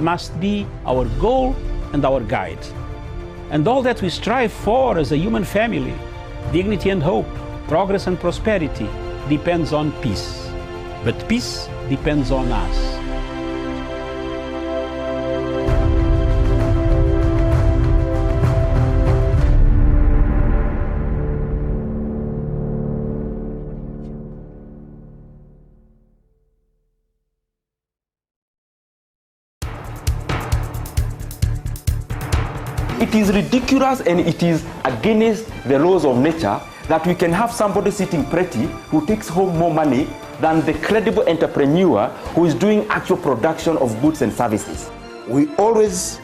must be our goal and our guide. And all that we strive for as a human family, dignity and hope, progress and prosperity, depends on peace. But peace depends on us. It is ridiculous and it is against the laws of nature that we can have somebody sitting pretty who takes home more money than the credible entrepreneur who is doing actual production of goods and services. We always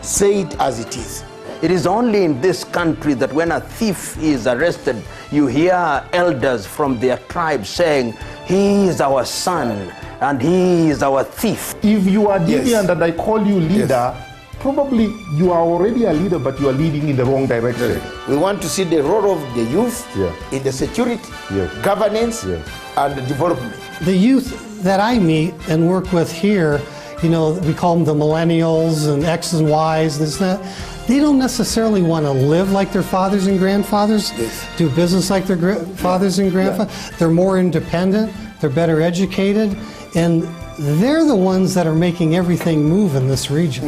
say it as it is. It is only in this country that when a thief is arrested, you hear elders from their tribe saying, "He is our son and he is our thief." If you are deviant and I call you leader, Yes. probably you are already a leader, but you are leading in the wrong direction. We want to see the role of the youth Yeah. in the security, Yes. governance, Yes. and development. The youth that I meet and work with here, you know, we call them the millennials and X's and Y's, this and that. They don't necessarily want to live like their fathers and grandfathers, Yes. do business like their fathers and grandfathers. They're more independent, they're better educated, and they're the ones that are making everything move in this region.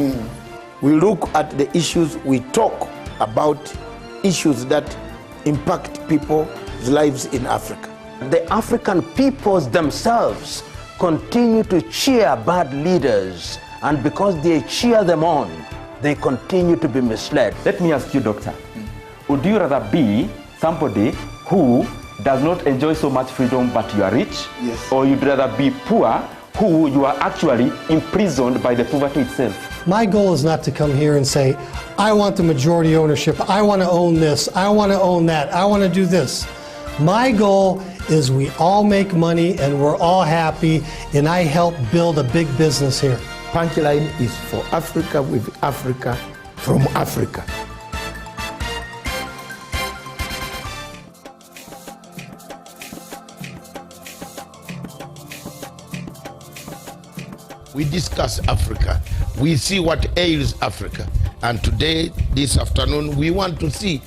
We look at the issues, we talk about issues that impact people's lives in Africa. The African peoples themselves continue to cheer bad leaders, and because they cheer them on, they continue to be misled. Let me ask you, doctor, would you rather be somebody who does not enjoy so much freedom but you are rich? Yes. Or you'd rather be poor who you are actually imprisoned by the poverty itself? My goal is not to come here and say, I want the majority ownership, I want to own this, I want to own that, I want to do this. My goal is we all make money and we're all happy, and I help build a big business here. Punchline is for Africa, with Africa, from Africa. We discuss Africa. We see what ails Africa. And today, this afternoon, we want to see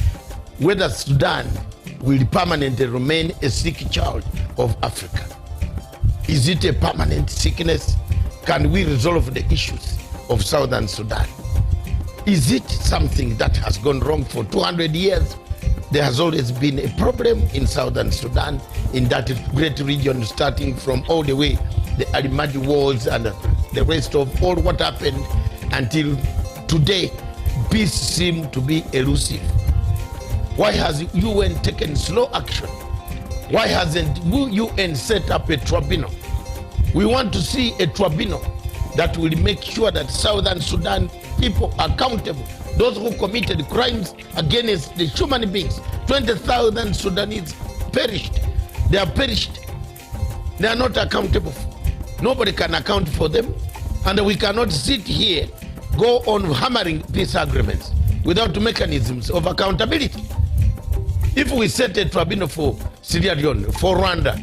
whether Sudan will permanently remain a sick child of Africa. Is it a permanent sickness? Can we resolve the issues of Southern Sudan? Is it something that has gone wrong for 200 years? There has always been a problem in Southern Sudan, in that great region, starting from all the way the Alimadi Wars and the rest of all what happened until today. Peace seems to be elusive. Why has UN taken slow action? Why hasn't UN set up a tribunal? We want to see a tribunal that will make sure that Southern Sudan people are accountable. Those who committed crimes against the human beings. 20,000 Sudanese perished. They are perished. They are not accountable. Nobody can account for them. And we cannot sit here, go on hammering peace agreements without mechanisms of accountability. If we set a tribunal for Sierra Leone, for Rwanda,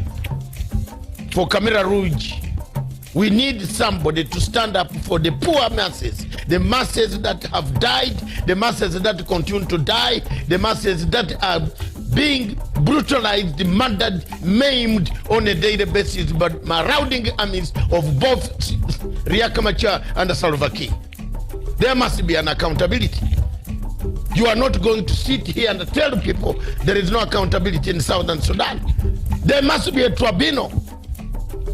for Camera Rouge, we need somebody to stand up for the poor masses, the masses that have died, the masses that continue to die, the masses that are being brutalized, murdered, maimed on a daily basis by marauding armies of both Riek Machar and Salva Kiir. There must be an accountability. You are not going to sit here and tell people there is no accountability in Southern Sudan. There must be a tribunal.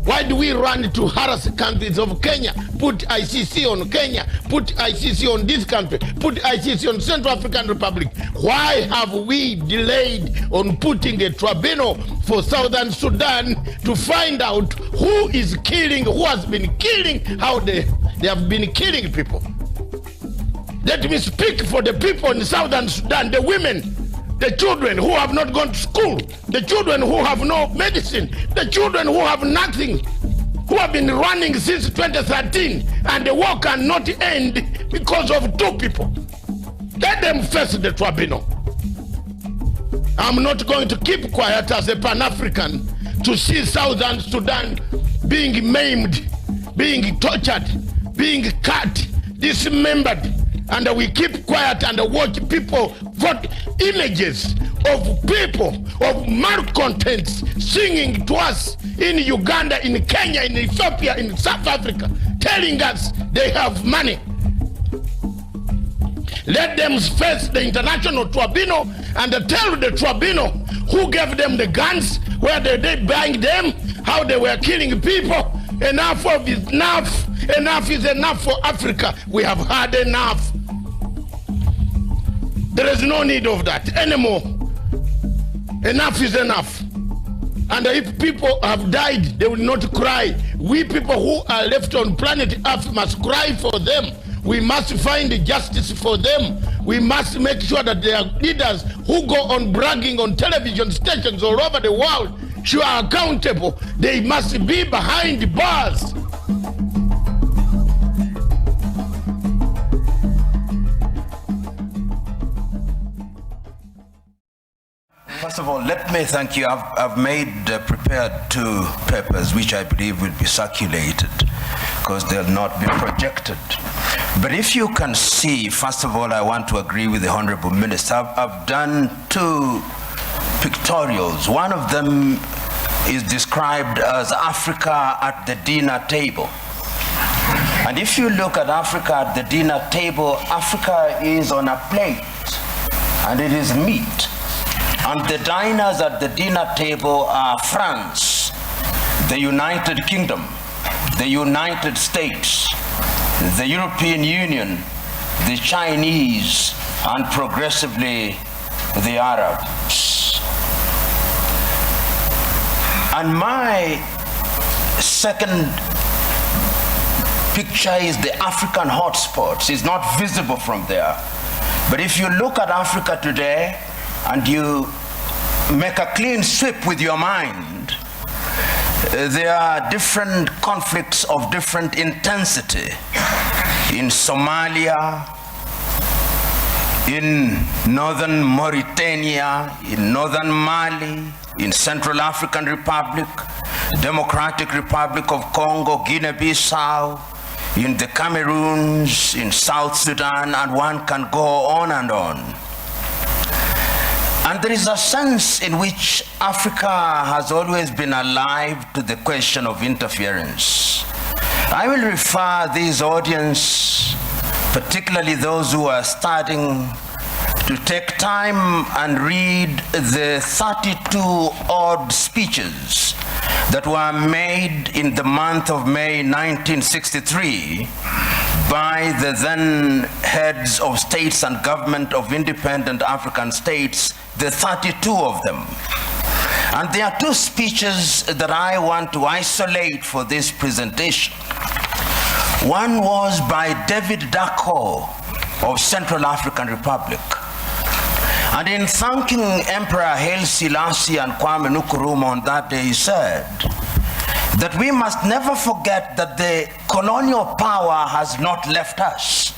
Why do we run to harass countries of Kenya, put ICC on Kenya, put ICC on this country, put ICC on Central African Republic? Why have we delayed on putting a tribunal for Southern Sudan to find out who is killing, who has been killing, how they have been killing people? Let me speak for the people in Southern Sudan, the women, the children who have not gone to school, the children who have no medicine, the children who have nothing, who have been running since 2013, and the war cannot end because of two people. Let them face the tribunal. I'm not going to keep quiet as a Pan-African to see Southern Sudan being maimed, being tortured, being cut, dismembered, and we keep quiet and watch people vote images of people, of malcontents singing to us in Uganda, in Kenya, in Ethiopia, in South Africa, telling us they have money. Let them face the international tribunal and tell the tribunal who gave them the guns, where they buying them, how they were killing people. Enough of is enough. Enough is enough for Africa. We have had enough. There is no need of that anymore. Enough is enough. And if people have died, they will not cry. We people who are left on planet Earth must cry for them. We must find justice for them. We must make sure that there are leaders who go on bragging on television stations all over the world who are accountable. They must be behind bars. First of all, let me thank you. I've prepared 2 papers which I believe will be circulated because they'll not be projected. But if you can see, first of all, I want to agree with the Honorable Minister. I've done 2 pictorials. One of them is described as Africa at the dinner table. And if you look at Africa at the dinner table, Africa is on a plate and it is meat. And the diners at the dinner table are France, the United Kingdom, the United States, the European Union, the Chinese, and progressively the Arabs. And my second picture is the African hotspots. It's not visible from there. But if you look at Africa today and you make a clean sweep with your mind, there are different conflicts of different intensity in Somalia, in northern Mauritania, in northern Mali, in Central African Republic, Democratic Republic of Congo, Guinea-Bissau, in the Cameroons, in South Sudan, and one can go on and on. And there is a sense in which Africa has always been alive to the question of interference. I will refer this audience, particularly those who are starting, to take time and read the 32 odd speeches that were made in the month of May 1963 by the then heads of states and government of independent African states, the 32 of them. And there are 2 speeches that I want to isolate for this presentation. One was by David Dacko of Central African Republic. And in thanking Emperor Haile Selassie and Kwame Nkrumah on that day, he said that we must never forget that the colonial power has not left us.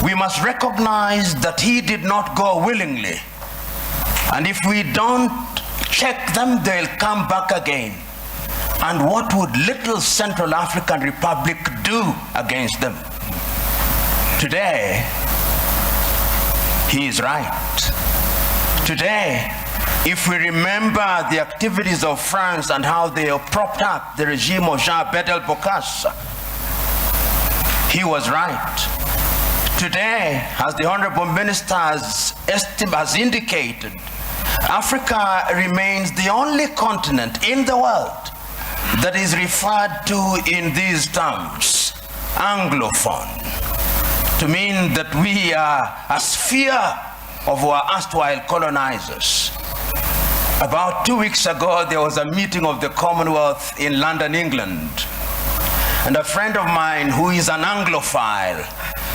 We must recognize that he did not go willingly. And if we don't check them, they'll come back again. And what would little Central African Republic do against them? Today, he is right. Today, if we remember the activities of France and how they propped up the regime of Jean-Bedel Bokassa, he was right. Today, as the Honorable Minister has indicated, Africa remains the only continent in the world that is referred to in these terms, Anglophone, to mean that we are a sphere of our erstwhile colonizers. About 2 weeks ago, there was a meeting of the Commonwealth in London, England. And a friend of mine who is an Anglophile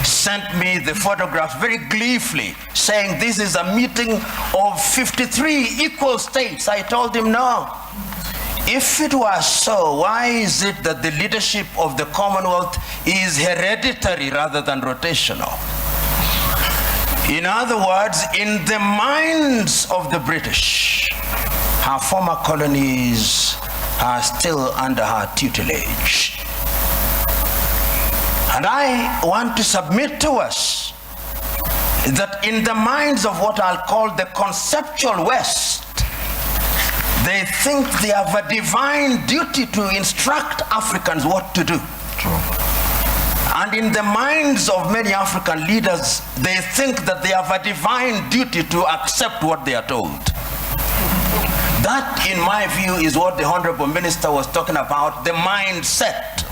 sent me the photographs very gleefully, saying this is a meeting of 53 equal states. I told him, no. If it was so, why is it that the leadership of the Commonwealth is hereditary rather than rotational? In other words, in the minds of the British, her former colonies are still under her tutelage. And I want to submit to us that in the minds of what I'll call the conceptual West, they think they have a divine duty to instruct Africans what to do. True. And in the minds of many African leaders, they think that they have a divine duty to accept what they are told. That, in my view, is what the Honorable Minister was talking about, the mindset.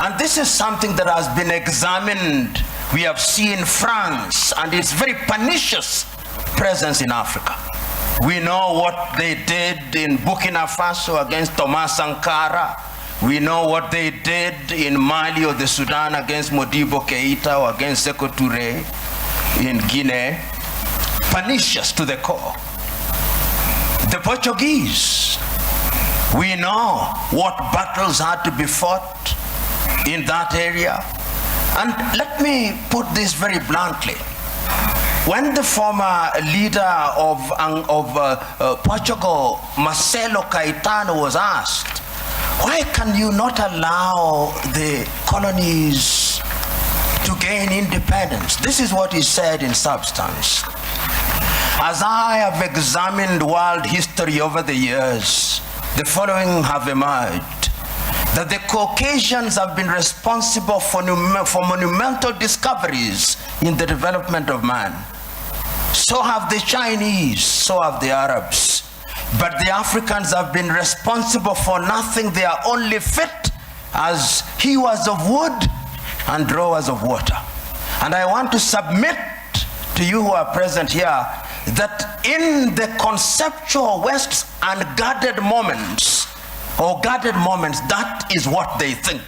And this is something that has been examined. We have seen France and its very pernicious presence in Africa. We know what they did in Burkina Faso against Thomas Sankara. We know what they did in Mali or the Sudan against Modibo Keita or against Sekou Touré in Guinea. Pernicious to the core. The Portuguese, we know what battles had to be fought in that area. And let me put this very bluntly. When the former leader of Portugal, Marcelo Caetano, was asked, why can you not allow the colonies to gain independence? This is what he said in substance. As I have examined world history over the years, the following have emerged. That the Caucasians have been responsible for monumental discoveries in the development of man. So have the Chinese, so have the Arabs. But the Africans have been responsible for nothing. They are only fit as hewers of wood and drawers of water. And I want to submit to you who are present here that in the conceptual West's unguarded moments, or guarded moments, that is what they think.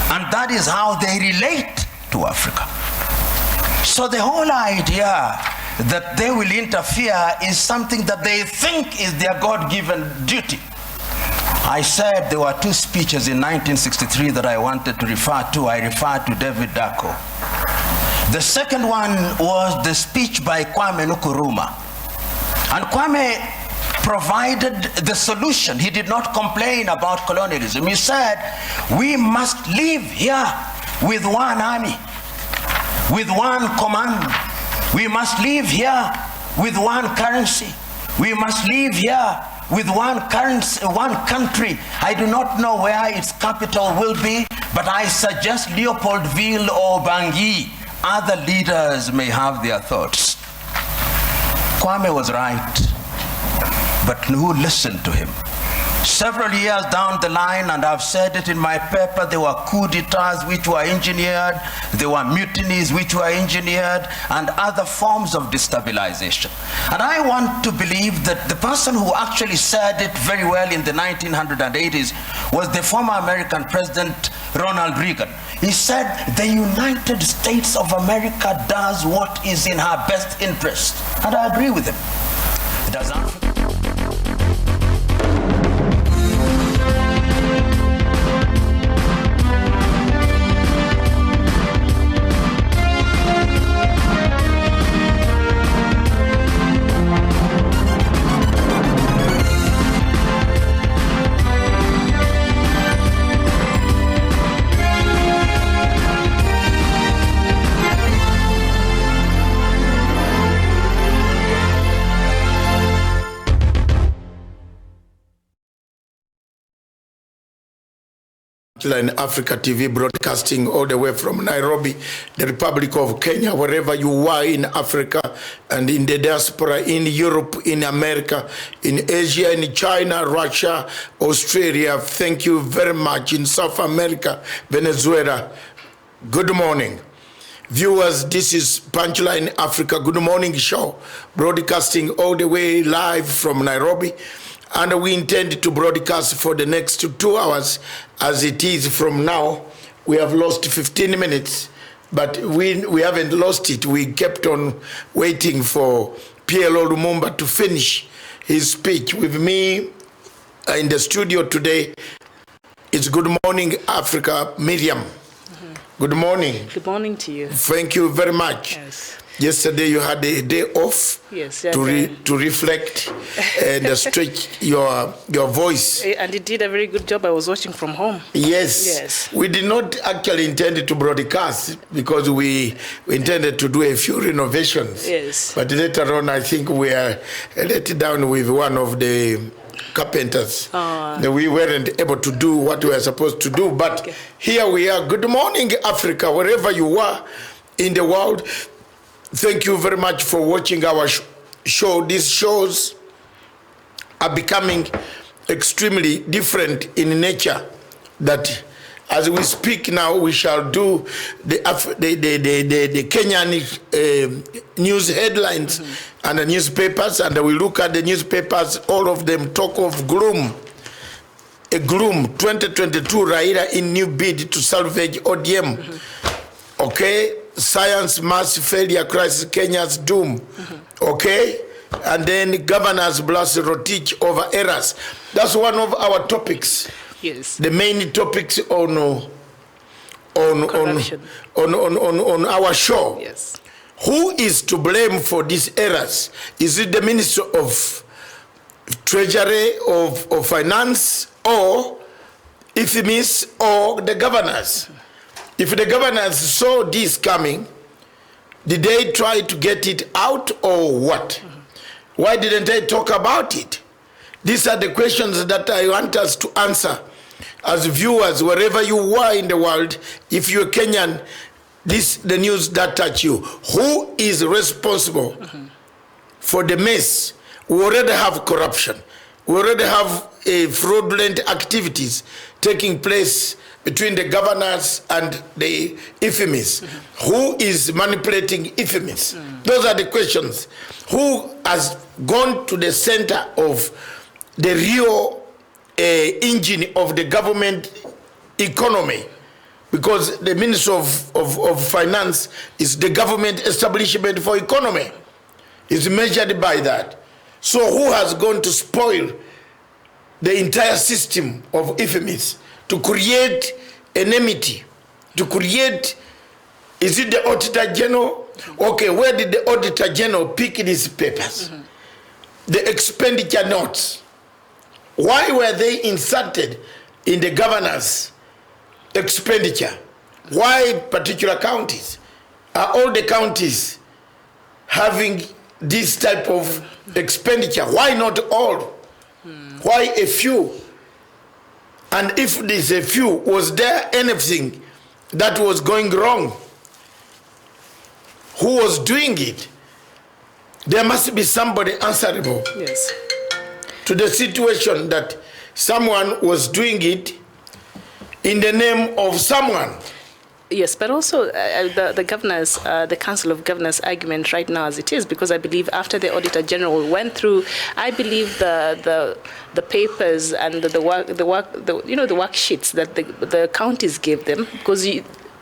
And that is how they relate to Africa. So the whole idea that they will interfere is something that they think is their God-given duty. I said there were two speeches in 1963 that I wanted to refer to. I referred to David Dako. The second one was the speech by Kwame Nkrumah. And Kwame provided the solution. He did not complain about colonialism. He said, we must live here with one army, with one command. We must live here with one currency. We must live here with one currency, one country. I do not know where its capital will be, but I suggest Leopoldville or Bangui. Other leaders may have their thoughts. Kwame was right, but who listened to him? Several years down the line, and I've said it in my paper, there were coup d'etats which were engineered, there were mutinies which were engineered, and other forms of destabilization. And I want to believe that the person who actually said it very well in the 1980s was the former American President Ronald Reagan. He said, the United States of America does what is in her best interest. And I agree with him. Does Africa? In Africa TV, broadcasting all the way from Nairobi, the Republic of Kenya, wherever you are in Africa and in the diaspora, in Europe, in America, in Asia, in China, Russia, Australia. Thank you very much. In South America, Venezuela. Good morning. Viewers, this is Punchline Africa Good Morning Show, broadcasting all the way live from Nairobi. And we intend to broadcast for the next 2 hours as it is from now. We have lost 15 minutes, but we haven't lost it. We kept on waiting for PLO Lumumba to finish his speech. With me in the studio today, it's Good Morning Africa, Miriam. Good morning. Good morning to you. Thank you very much. Yes. Yesterday you had a day off. Yes, to reflect and stretch your voice. And he did a very good job. I was watching from home. Yes. We did not actually intend to broadcast because we intended to do a few renovations. Yes. But later on, I think we are let down with one of the carpenters. We weren't able to do what we were supposed to do. But here we are. Good morning, Africa, wherever you are in the world. Thank you very much for watching our show. These shows are becoming extremely different in nature. That as we speak now, we shall do the Kenyan news headlines and the newspapers, and we look at the newspapers. All of them talk of gloom. A gloom. 2022 Raila in new bid to salvage ODM. Okay. Science mass failure crisis, Kenya's doom. Okay? And then governors blast Rotich over errors. That's one of our topics. Yes. The main topics on our show. Yes. Who is to blame for these errors? Is it the Minister of Treasury, of Finance, or IFMIS, or the governors? If the governors saw this coming, did they try to get it out or what? Why didn't they talk about it? These are the questions that I want us to answer as viewers, wherever you are in the world. If you're Kenyan, the news that touch you. Who is responsible for the mess? We already have corruption. We already have fraudulent activities taking place between the governors and the IFMIS. Who is manipulating IFMIS? Those are the questions. Who has gone to the center of the real engine of the government economy? Because the Minister of Finance is the government establishment for economy. It's measured by that. So who has gone to spoil the entire system of IFMIS? To create enmity, to create, is it the Auditor General? Okay, where did the Auditor General pick these papers? The expenditure notes. Why were they inserted in the governor's expenditure? Why particular counties? Are all the counties having this type of expenditure? Why not all? Why a few? And if there's a few, was there anything that was going wrong? Who was doing it? There must be somebody answerable. Yes. To the situation that someone was doing it in the name of someone. Yes, but also the governors, the Council of Governors argument right now as it is, because I believe after the Auditor General went through, I believe the papers and the worksheets that the counties gave them, because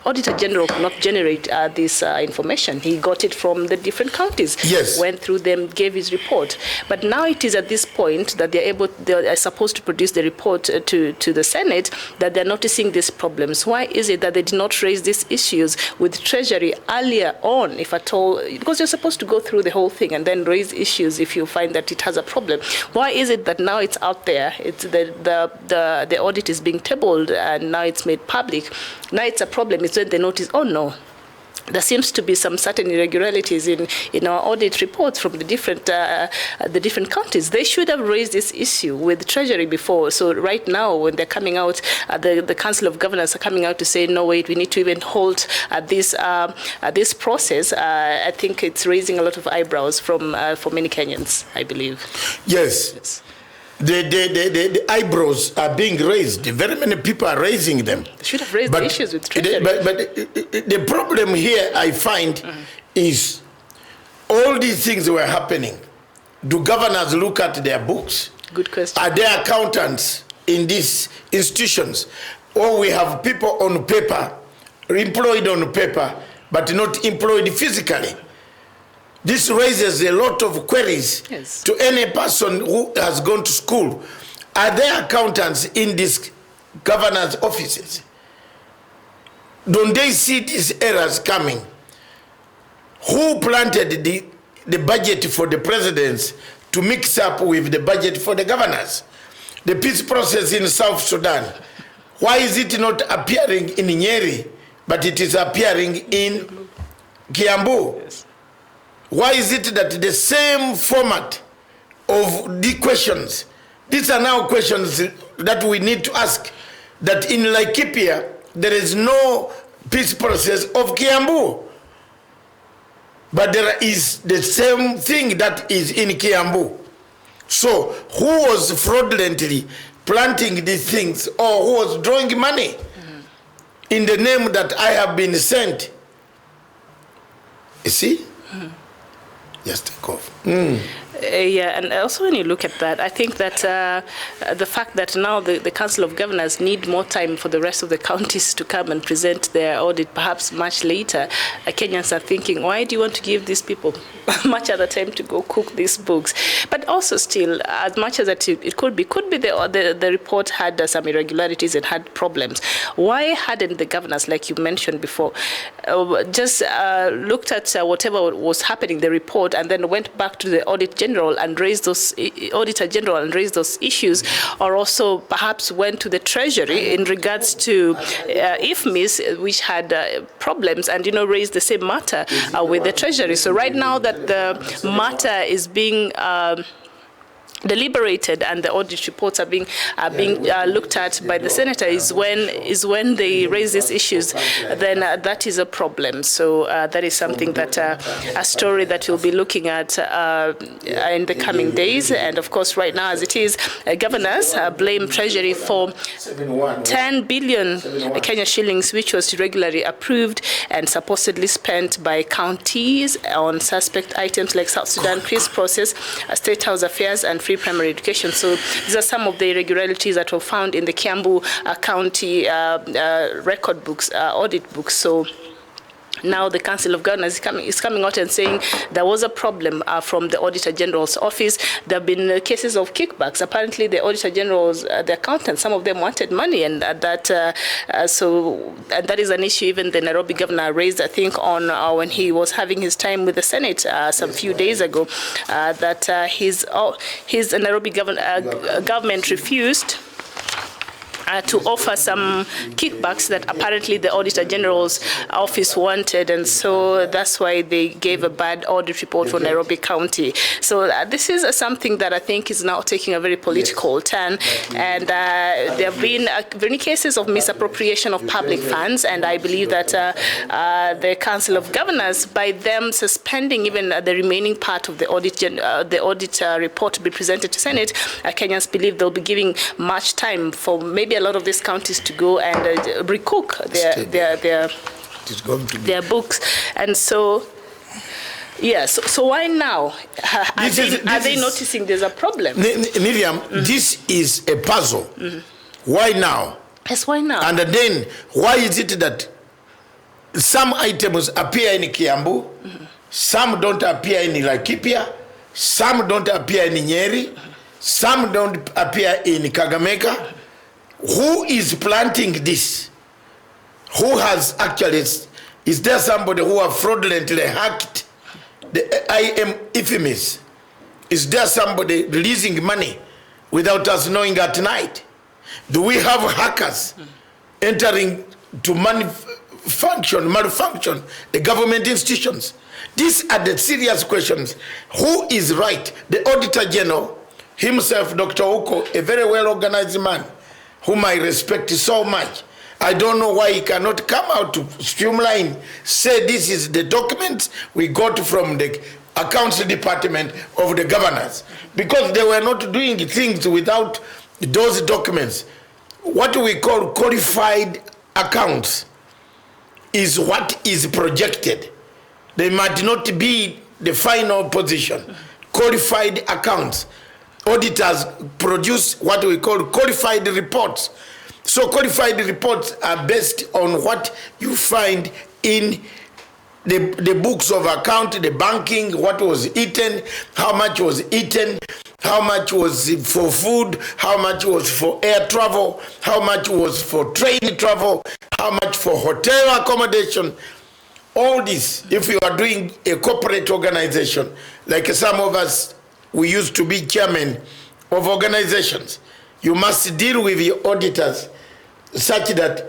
Auditor General could not generate this information. He got it from the different counties. Yes. Went through them, gave his report. But now it is at this point that they are supposed to produce the report to the Senate, that they're noticing these problems. Why is it that they did not raise these issues with Treasury earlier on, if at all? Because you're supposed to go through the whole thing and then raise issues if you find that it has a problem. Why is it that now it's out there? It's the audit is being tabled and now it's made public. Now it's a problem. It's when they notice, oh no, there seems to be some certain irregularities in our audit reports from the different counties. They should have raised this issue with Treasury before. So right now, when they're coming out, the Council of Governors are coming out to say, no, wait, we need to even halt this process. I think it's raising a lot of eyebrows for many Kenyans, I believe. Yes. The eyebrows are being raised. Very many people are raising them. They should have raised the issues with Treasury. But the problem here I find is all these things were happening. Do governors look at their books? Good question. Are there accountants in these institutions? Or we have people on paper, employed on paper, but not employed physically? This raises a lot of queries to any person who has gone to school. Are there accountants in these governors' offices? Don't they see these errors coming? Who planted the budget for the presidents to mix up with the budget for the governors? The peace process in South Sudan, why is it not appearing in Nyeri, but it is appearing in Kiambu? Yes. Why is it that the same format of the questions, these are now questions that we need to ask, that in Laikipia, there is no peace process of Kiambu. But there is the same thing that is in Kiambu. So who was fraudulently planting these things, or who was drawing money in the name that I have been sent? You see? Yes, take off. Yeah, and also when you look at that, I think that the fact that now the Council of Governors need more time for the rest of the counties to come and present their audit, perhaps much later, Kenyans are thinking, why do you want to give these people much other time to go cook these books? But also still, as much as it could be the report had some irregularities and had problems. Why hadn't the governors, like you mentioned before, just looked at whatever was happening, the report, and then went back to the Auditor General and raised those issues, or also perhaps went to the Treasury in regards to IFMIS, which had problems, and raised the same matter with the Treasury. So right now that the matter is being deliberated and the audit reports are being looked at by the senator is when they raise these issues, then that is a problem. So that is something that a story that we'll be looking at in the coming days. And of course, right now as it is, governors blame Treasury for 10 billion Kenya shillings, which was irregularly approved and supposedly spent by counties on suspect items like South Sudan peace process, State House affairs, and free primary education. So these are some of the irregularities that were found in the Kiambu County record books, audit books. So now the Council of Governors is coming out and saying there was a problem from the Auditor General's office. There have been cases of kickbacks. Apparently, the Auditor General's, the accountants, some of them wanted money, and that is an issue even the Nairobi governor raised, I think, on when he was having his time with the Senate some few days ago, that his Nairobi government refused to offer some kickbacks that apparently the Auditor General's office wanted, and so that's why they gave a bad audit report for Nairobi County. So this is something that I think is now taking a very political turn, and there have been many cases of misappropriation of public funds, and I believe that the Council of Governors, by them suspending even the remaining part of the audit report to be presented to Senate, Kenyans believe they'll be giving much time for maybe a lot of these counties to go and recook their books. And so, yes, so why now? Are they noticing there's a problem? Miriam, this is a puzzle. Why now? Yes, why now? And then, why is it that some items appear in Kiambu, some don't appear in Laikipia, some don't appear in Nyeri, some don't appear in Kakamega? Who is planting this? Who has actually, is there somebody who have fraudulently hacked the IFMIS? Is there somebody releasing money without us knowing at night? Do we have hackers entering to malfunction the government institutions? These are the serious questions. Who is right? The Auditor General himself, Dr. Uko, a very well organized man, whom I respect so much. I don't know why he cannot come out to streamline, say this is the document we got from the accounts department of the governors, because they were not doing things without those documents. What we call qualified accounts is what is projected. They might not be the final position. Qualified accounts. Auditors produce what we call qualified reports. So qualified reports are based on what you find in the books of account, the banking, what was eaten, how much was eaten, how much was for food, how much was for air travel, how much was for train travel, how much for hotel accommodation. all this, if you are doing a corporate organization, like some of us, we used to be chairman of organizations, you must deal with the auditors such that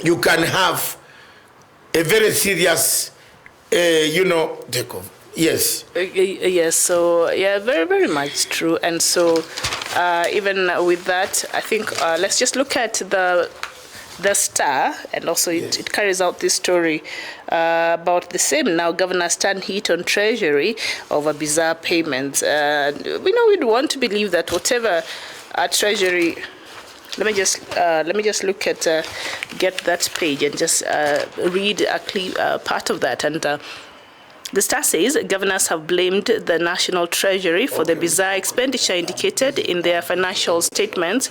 you can have a very serious, takeoff. Yes. Yes, so yeah, very, very much true. And so even with that, I think let's just look at the Star, and also it carries out this story about the same. Now, Governor Stan hit on Treasury over bizarre payments. We know we'd want to believe that whatever Treasury. Let me just look at get that page and just read a part of that. And the Star says governors have blamed the National Treasury for the bizarre expenditure indicated in their financial statements.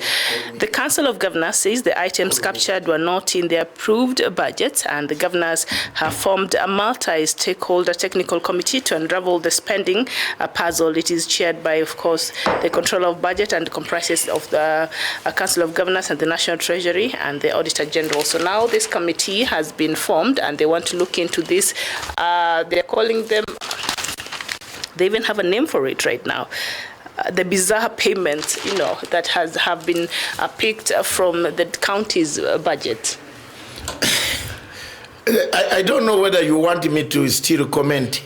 The Council of Governors says the items captured were not in the approved budget, and the governors have formed a multi-stakeholder technical committee to unravel the spending puzzle. It is chaired by, of course, the Controller of Budget and comprises of the Council of Governors and the National Treasury and the Auditor General. So now this committee has been formed, and they want to look into this. They're calling them, they even have a name for it right now, the bizarre payments, that have been picked from the county's budget. I don't know whether you want me to still comment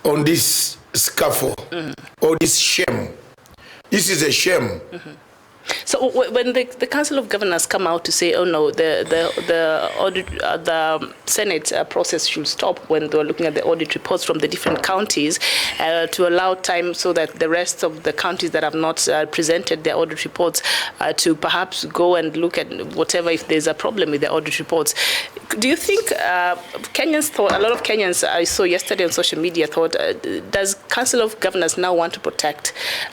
on this scuffle or this shame. This is a shame. So when the Council of Governors come out to say, oh no, the audit, the Senate process should stop when they're looking at the audit reports from the different counties to allow time so that the rest of the counties that have not presented their audit reports to perhaps go and look at whatever, if there's a problem with the audit reports. Do you think Kenyans thought, a lot of Kenyans I saw yesterday on social media thought, does Council of Governors now want to protect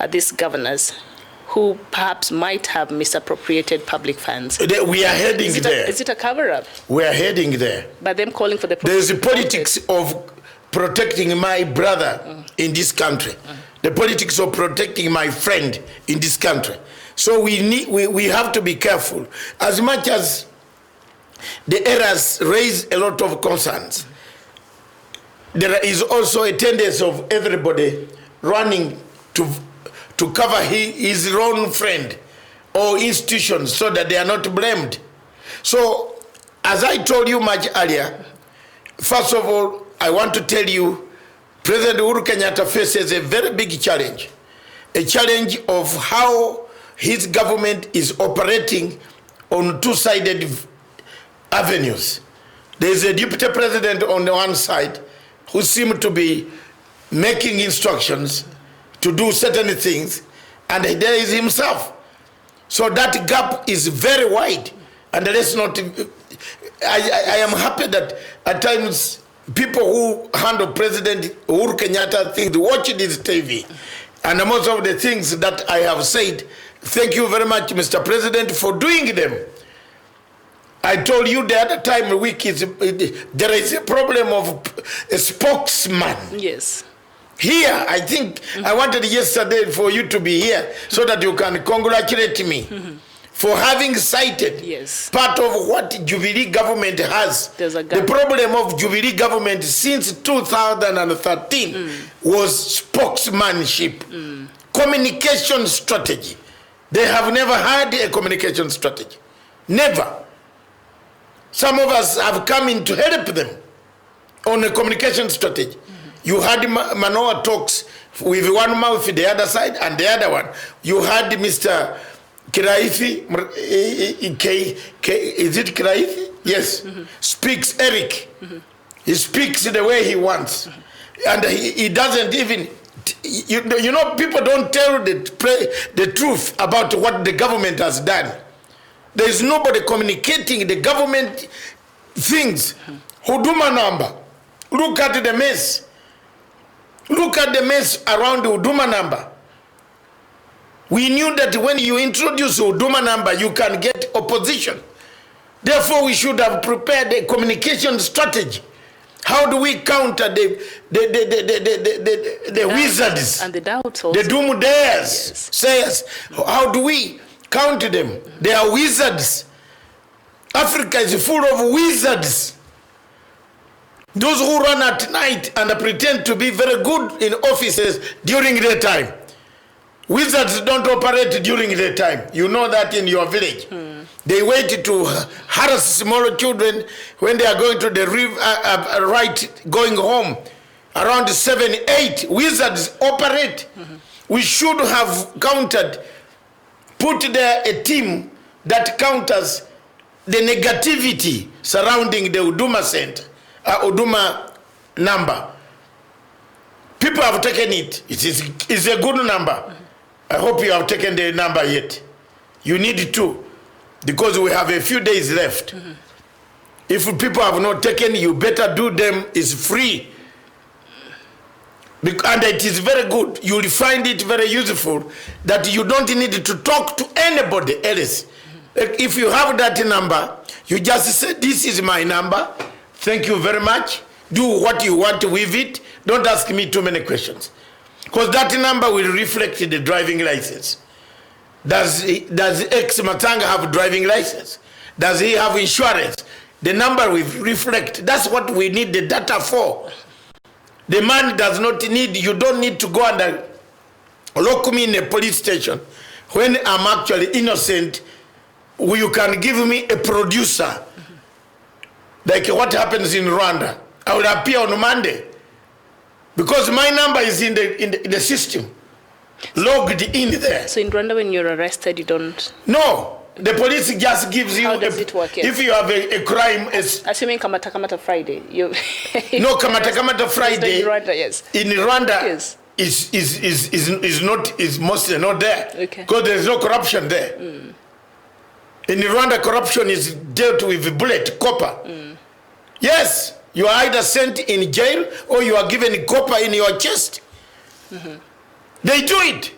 these governors who perhaps might have misappropriated public funds? We are heading there. Is it a cover-up? We are heading there. By them calling for the... There's a politics of protecting my brother in this country. The politics of protecting my friend in this country. So we have to be careful. As much as the errors raise a lot of concerns, there is also a tendency of everybody running to cover his own friend or institutions so that they are not blamed. So, as I told you much earlier, first of all, I want to tell you, President Uhuru Kenyatta faces a very big challenge. A challenge of how his government is operating on two-sided avenues. There is a deputy president on the one side who seems to be making instructions to do certain things, and there is himself. So that gap is very wide, and let's not. I am happy that at times people who handle President Uhuru Kenyatta think they watch this TV, and most of the things that I have said, thank you very much, Mr. President, for doing them. I told you the other time there is a problem of a spokesman. Yes. Here, I think I wanted yesterday for you to be here so that you can congratulate me for having cited part of what Jubilee government has. The problem of Jubilee government since 2013 was spokesmanship, communication strategy. They have never had a communication strategy. Never. Some of us have come in to help them on a communication strategy. You had Manoa talks with one mouth the other side and the other one. You had Mr. Kiraithi, is it Kiraithi? Yes. Speaks Eric. He speaks the way he wants. And he doesn't even, you know, people don't tell the truth about what the government has done. There is nobody communicating the government things. Huduma number. Look at the mess. Look at the mess around the Huduma number. We knew that when you introduce Huduma number, you can get opposition. Therefore, we should have prepared a communication strategy. How do we counter the wizards and the doubts also. The doomsayers? Sayers. How do we counter them? They are wizards. Africa is full of wizards. Those who run at night and pretend to be very good in offices during the time. Wizards don't operate during the time. You know that in your village. They wait to harass small children when they are going to the river, going home around 7, 8. Wizards operate. We should have put there a team that counters the negativity surrounding the Huduma Center, Huduma number. People have taken it. It's a good number. I hope you have taken the number yet. You need to, because we have a few days left. If people have not taken, you better do them. It's free. And it is very good. You will find it very useful that you don't need to talk to anybody else. If you have that number, you just say, this is my number. Thank you very much. Do what you want with it. Don't ask me too many questions. Because that number will reflect the driving license. Does X Matanga have a driving license? Does he have insurance? The number will reflect. That's what we need the data for. The man does not need, you don't need to go and lock me in a police station when I'm actually innocent. You can give me a producer. Like what happens in Rwanda. I will appear on Monday. Because my number is in the system. Logged in there. So in Rwanda when you're arrested, you don't... No. The police just gives you... How does it work? Yes. If you have a crime... Assuming Kamata Friday. No, Kamata Friday. In Rwanda, yes. In Rwanda, yes. is mostly not there. Okay. Because there's no corruption there. In Rwanda, corruption is dealt with bullet, copper. Yes. You are either sent in jail or you are given copper in your chest. They do it.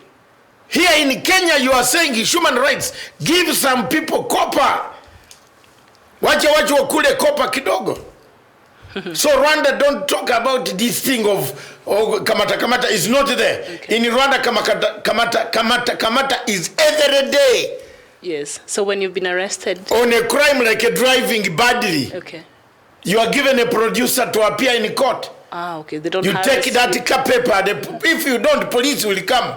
Here in Kenya, you are saying human rights. Give some people copper. Wacha wakule copper kidogo. So Rwanda don't talk about this thing of kamata is not there. Okay. In Rwanda, kamata is every day. Yes. So when you've been arrested on a crime like a driving badly. Okay. You are given a producer to appear in court. Ah, okay. They don't. You take that paper. If you don't, police will come.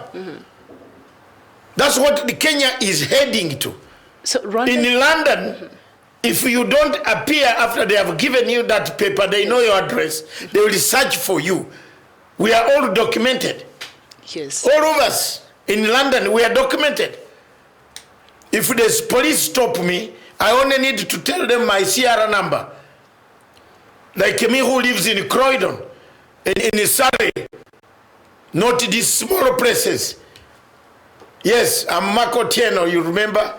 That's what the Kenya is heading to. So Rwanda, in London, if you don't appear after they have given you that paper, they know your address. They will search for you. We are all documented. Yes. All of us in London, we are documented. If the police stop me, I only need to tell them my CR number. Like me who lives in Croydon, in Surrey, not these small places. Yes, I'm Marco Tieno, you remember?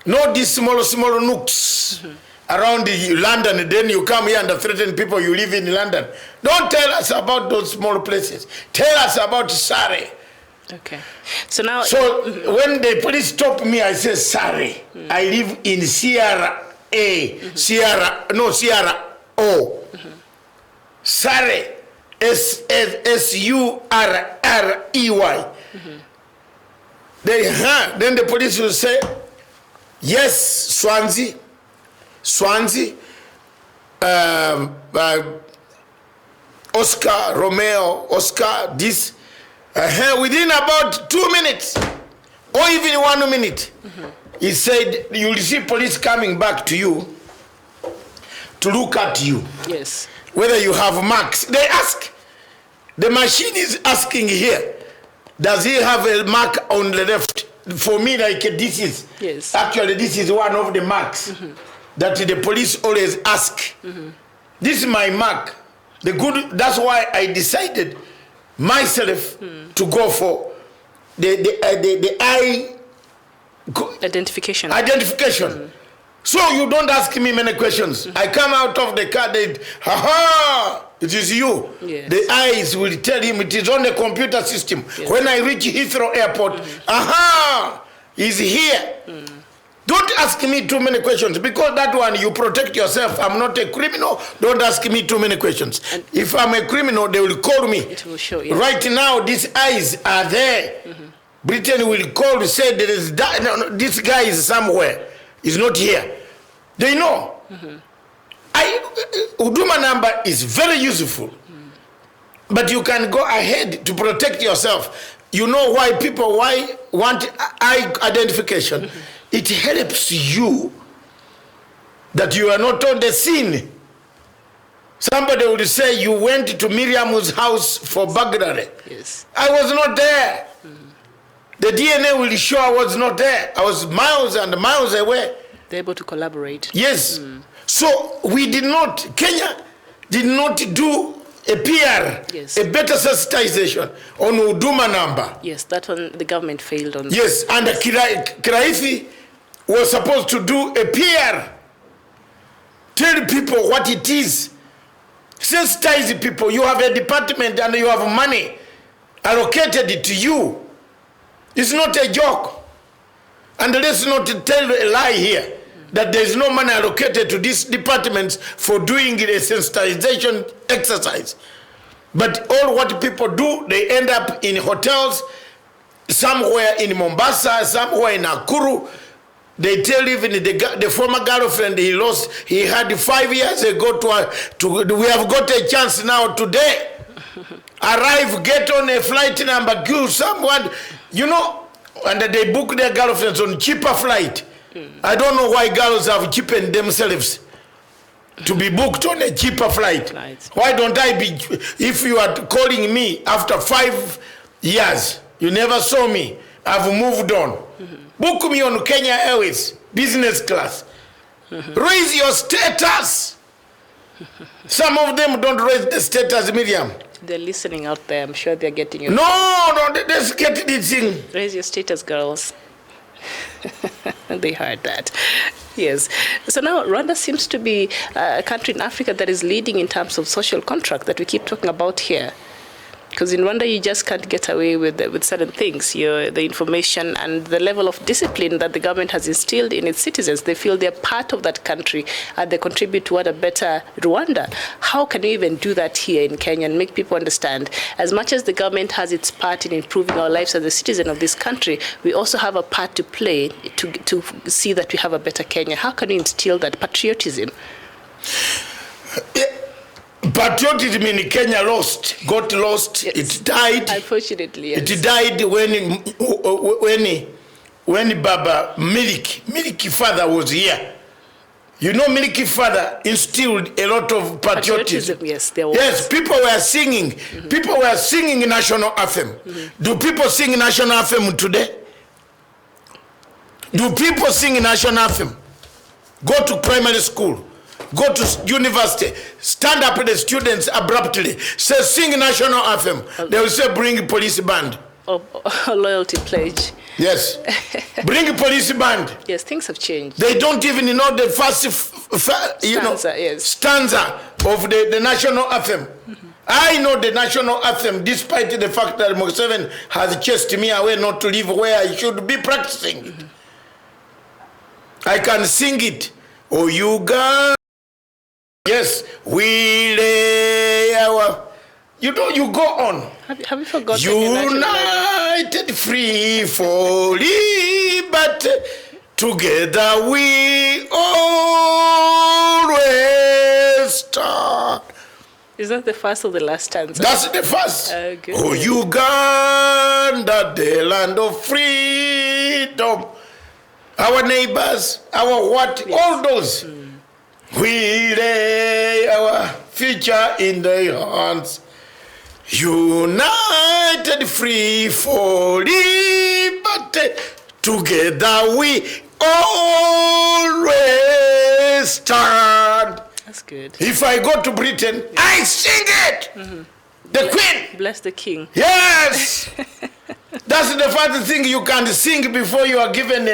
Not these small nooks around London, and then you come here and threaten people you live in London. Don't tell us about those small places. Tell us about Surrey. Okay. So now... So when the police stop me, I say, Surrey. I live in Sierra A. Sierra O. Surrey, S-U-R-R-E-Y. Then the police will say, yes, Swansea, Oscar, Romeo, Oscar, this. Within about 2 minutes, or even 1 minute, he said, you will see police coming back to you to look at you. Yes. Whether you have marks. They ask. The machine is asking here, does he have a mark on the left? For me, like this is. Yes. Actually, this is one of the marks that the police always ask. This is my mark. That's why I decided myself to go for the eye identification. So you don't ask me many questions. I come out of the car, it is you. Yes. The eyes will tell him it is on the computer system. Yes. When I reach Heathrow Airport, he's here. Don't ask me too many questions, because that one you protect yourself. I'm not a criminal. Don't ask me too many questions. And if I'm a criminal, they will call me. It will show you. Right now, these eyes are there. Britain will call, say there is this guy is somewhere. He's not here. They know. Huduma number is very useful, but you can go ahead to protect yourself. You know why people want eye identification? It helps you that you are not on the scene. Somebody will say you went to Miriam's house for burglary. Yes. I was not there. The DNA will show I was not there. I was miles and miles away. They're able to collaborate. Yes. So Kenya did not do a PR, yes, a better sensitization on Huduma number. Yes, that one the government failed on. Yes, and Kiraithi was supposed to do a PR. Tell people what it is. Sensitize people. You have a department and you have money allocated to you. It's not a joke. And let's not tell a lie here that there is no money allocated to these departments for doing a sensitization exercise. But all what people do, they end up in hotels, somewhere in Mombasa, somewhere in Nakuru. They tell even the former girlfriend he had 5 years ago we have got a chance now today. Arrive, get on a flight number, kill someone, you know, and they book their girlfriends on cheaper flight. I don't know why girls have cheapened themselves to be booked on a cheaper flight. Why don't I be, if you are calling me after 5 years, you never saw me, I've moved on. Book me on Kenya Airways, business class. Raise your status. Some of them don't raise the status, Miriam. They're listening out there. I'm sure they're getting you. No, let's get this thing. Raise your status, girls. They heard that. Yes. So now Rwanda seems to be a country in Africa that is leading in terms of social contract that we keep talking about here. Because in Rwanda, you just can't get away with certain things. The information and the level of discipline that the government has instilled in its citizens, they feel they're part of that country and they contribute toward a better Rwanda. How can we even do that here in Kenya and make people understand, as much as the government has its part in improving our lives as a citizen of this country, we also have a part to play to see that we have a better Kenya? How can we instill that patriotism? Patriotism in Kenya got lost. Yes. It died. Unfortunately, yes. It died when Baba Miliki father was here. You know, Miliki father instilled a lot of patriotism. Yes, there was. Yes, people were singing. People were singing national anthem. Do people sing national anthem today? Do people sing national anthem? Go to primary school. Go to university, stand up with the students abruptly, say sing national anthem. They will say bring police band. A loyalty pledge. Yes. Bring a police band. Yes, things have changed. They don't even know the first stanza of the national anthem. I know the national anthem despite the fact that Museveni has chased me away not to live where I should be practicing. I can sing it. Oh, Uganda. Yes, we lay our... You know, you go on. Have you forgotten? United, free for liberty, together we always stand. Is that the first or the last stanza? That's the first. Oh, Uganda, the land of freedom. Our neighbors, our what, yes. All those. We lay our future in their hands. United, free for liberty, together we always stand. That's good. If I go to Britain, yes. I sing it. The Queen. Bless the King. Yes. That's the first thing you can sing before you are given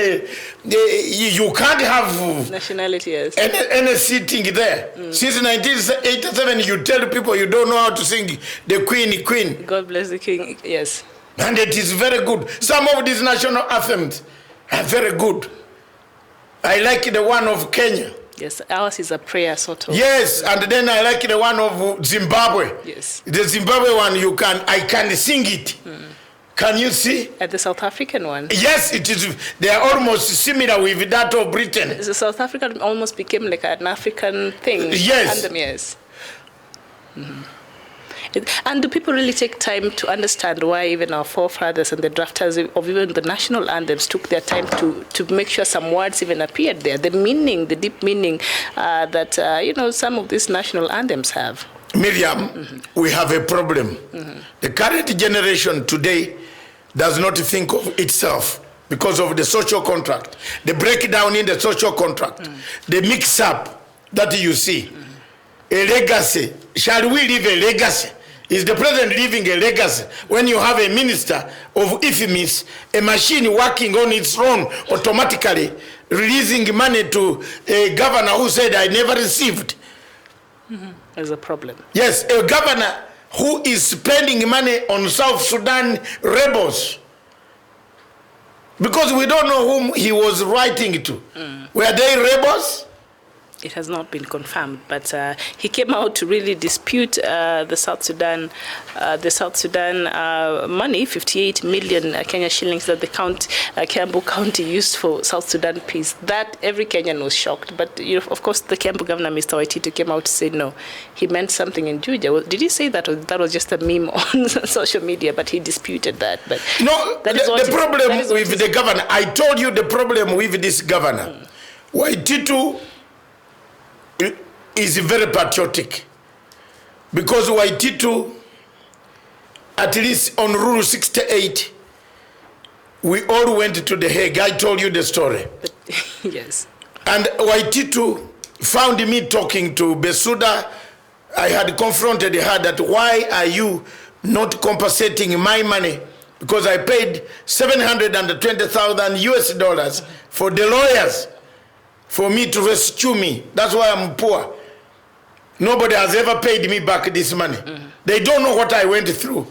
you can't have nationality, yes. any sitting there. Since 1987, you tell people you don't know how to sing the Queen. God bless the King, yes. And it is very good. Some of these national anthems are very good. I like the one of Kenya. Yes, ours is a prayer sort of. Yes, and then I like the one of Zimbabwe. Yes. The Zimbabwe one, I can sing it. Can you see? At the South African one? Yes, it is. They are almost similar with that of Britain. The South African almost became like an African thing. Yes. Anthem, yes. And do people really take time to understand why even our forefathers and the drafters of even the national anthems took their time to make sure some words even appeared there? The meaning, the deep meaning that, some of these national anthems have. Miriam, we have a problem. The current generation today does not think of itself because of the social contract, the breakdown in the social contract, the mix-up that you see. A legacy. Shall we leave a legacy? Is the president leaving a legacy when you have a minister of infamous, a machine working on its own automatically, releasing money to a governor who said, I never received? There's a problem. Yes, a governor who is spending money on South Sudan rebels. Because we don't know whom he was writing to. Were they rebels? It has not been confirmed, but he came out to really dispute the South Sudan money, 58 million Kenya shillings that the Kiambu County used for South Sudan peace. That every Kenyan was shocked, but of course the Kiambu governor, Mr. Waititu, came out to say no, he meant something in Juja. Did he say that, or that was just a meme on social media? But he disputed that. But no, the problem with the governor, I told you the problem with this governor. Waititu is very patriotic, because Waititu, at least on Rule 68, we all went to The Hague. I told you the story. Yes. And Waititu found me talking to Besuda. I had confronted her that, why are you not compensating my money? Because I paid $720,000 US for the lawyers for me to rescue me. That's why I'm poor. Nobody has ever paid me back this money. They don't know what I went through.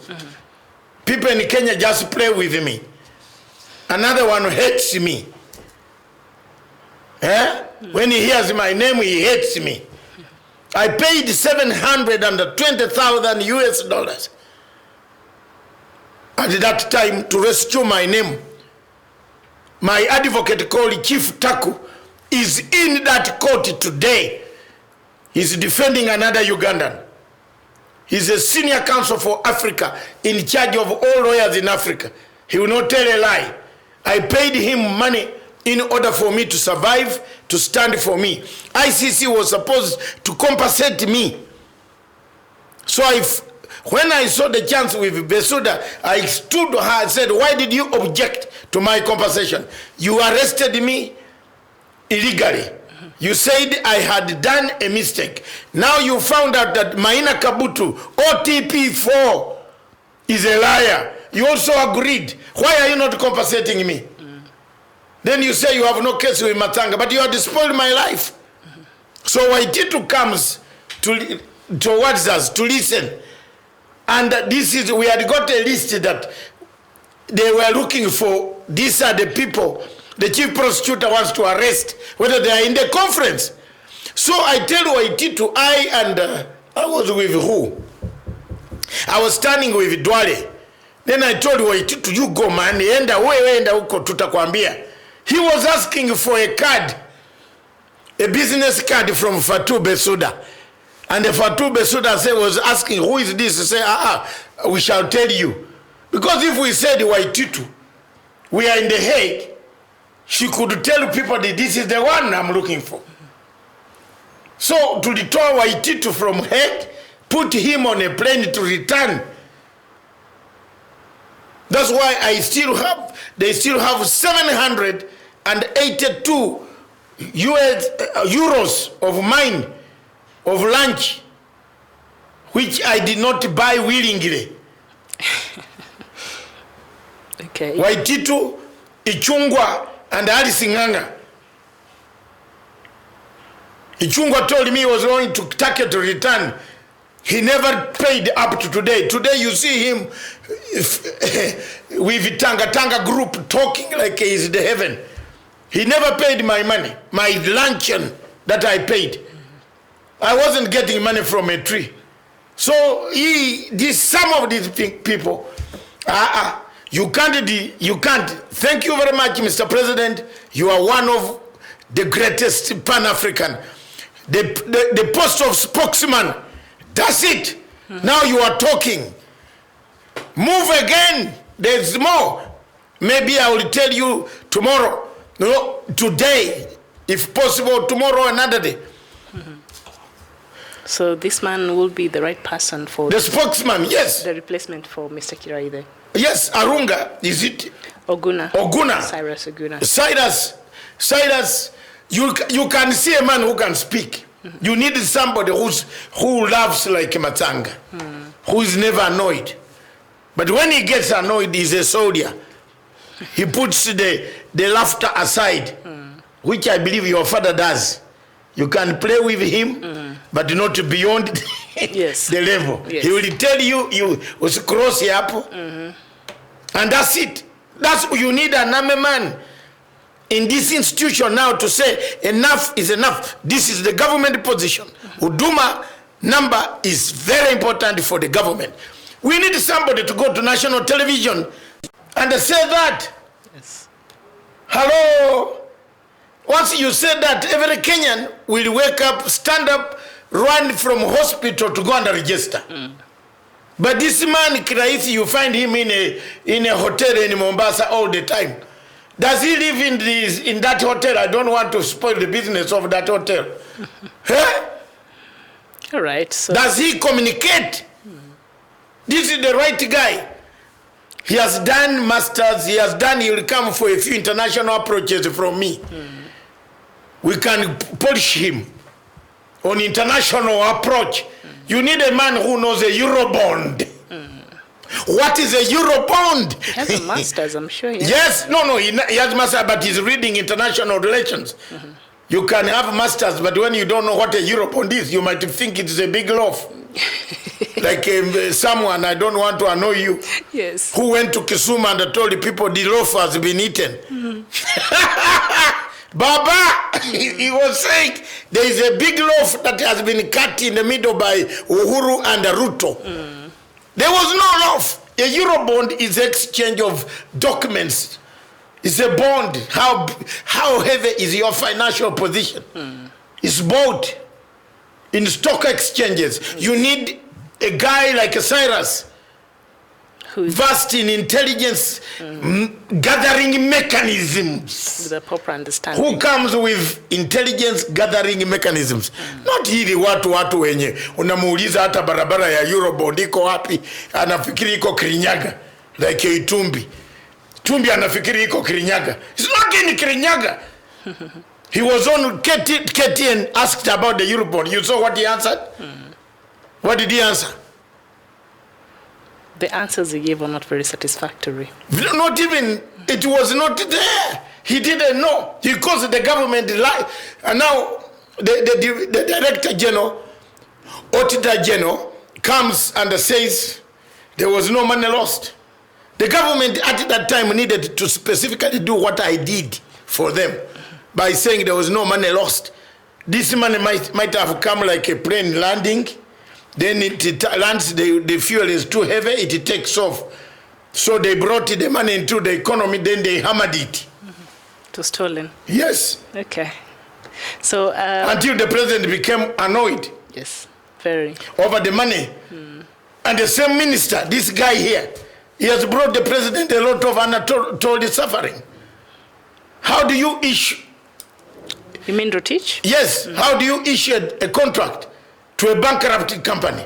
People in Kenya just play with me. Another one hates me. When he hears my name, he hates me. I paid $720,000 US at that time to rescue my name. My advocate called Chief Taku is in that court today. He's defending another Ugandan. He's a senior counsel for Africa, in charge of all lawyers in Africa. He will not tell a lie. I paid him money in order for me to survive, to stand for me. ICC was supposed to compensate me. So when I saw the chance with Besuda, I stood to her and said, why did you object to my compensation? You arrested me illegally. You said I had done a mistake. Now you found out that Maina Kabutu, OTP4, is a liar. You also agreed. Why are you not compensating me? Then you say you have no case with Matanga, but you had spoiled my life. So Waititu comes towards us to listen. And we had got a list that they were looking for. These are the people the chief prosecutor wants to arrest, whether they are in the conference. So I tell Waititu, I was with who? I was standing with Dwale. Then I told Waititu, you go man, enda huko tutakwambia. He was asking for a card, a business card from Fatou Bensouda. And the Fatou Bensouda was asking, who is this? He said, we shall tell you. Because if we said Waititu, we are in the Hague, she could tell people that this is the one I'm looking for. So to detour Waititu from Hague, put him on a plane to return. That's why they still have 782 euros of mine, of lunch, which I did not buy willingly. Okay. Waititu, Ichungwa, and Alice Nganga. Ichungwa told me he was going to Turkey to return. He never paid up to today. Today you see him with Tanga group talking like he's the heaven. He never paid my money, my luncheon that I paid. I wasn't getting money from a tree. So some of these people, You can't. Thank you very much, Mr. President. You are one of the greatest Pan-African. The post of spokesman, that's it. Now you are talking. Move again. There's more. Maybe I will tell you tomorrow. No, today, if possible, tomorrow, another day. So this man will be the right person for the spokesman, yes. The replacement for Mr. Kiraithe. Yes, Arunga, is it? Oguna. Cyrus Oguna. Cyrus, you can see a man who can speak. You need somebody who laughs like Matanga, who is never annoyed. But when he gets annoyed, he's a soldier. He puts the laughter aside, which I believe your father does. You can play with him, but not beyond the level. Yes. He will tell you was cross here, and that's it. You need an army man in this institution now to say enough is enough. This is the government position. Huduma number is very important for the government. We need somebody to go to national television and say that. Yes. Hello. Once you say that, every Kenyan will wake up, stand up, run from hospital to go and register. But this man, Kiraithe, you find him in a hotel in Mombasa all the time. Does he live in that hotel? I don't want to spoil the business of that hotel. Huh? All right. So does he communicate? This is the right guy. He has done masters. He will come for a few international approaches from me. We can polish him on international approach. You need a man who knows a Eurobond. What is a Eurobond? He has a master's, I'm sure. Yes, no, he has a master's, but he's reading international relations. You can have masters, but when you don't know what a Eurobond is, you might think it's a big loaf. Like someone, I don't want to annoy you, yes, who went to Kisumu and told the people the loaf has been eaten. Baba, he was saying there is a big loaf that has been cut in the middle by Uhuru and Ruto. There was no loaf. A Eurobond is exchange of documents. It's a bond. How heavy is your financial position? It's bought in stock exchanges. You need a guy like Cyrus, vast in intelligence gathering mechanisms. With a proper understanding. Who comes with intelligence gathering mechanisms. Not hili watu wenye unamuuliza hata barabara ya Eurobond iko wapi, anafikiri iko Kirinyaga, like Itumbi. Tumbi anafikiri iko Kirinyaga. It's not in Kirinyaga. He was on KTN asked about the Eurobond. You saw what he answered? What did he answer? The answers he gave were not very satisfactory. Not even, it was not there. He didn't know. Because the government lied. And now the Director General, Auditor General, comes and says there was no money lost. The government at that time needed to specifically do what I did for them by saying there was no money lost. This money might have come like a plane landing. Then it lands, the fuel is too heavy, it takes off. So they brought the money into the economy, then they hammered it. It was stolen. Yes. Okay. So until the president became annoyed. Yes, very. Over the money. And the same minister, this guy here, he has brought the president a lot of untold suffering. How do you issue? You mean Rotich? Yes. How do you issue a contract to a bankrupt company?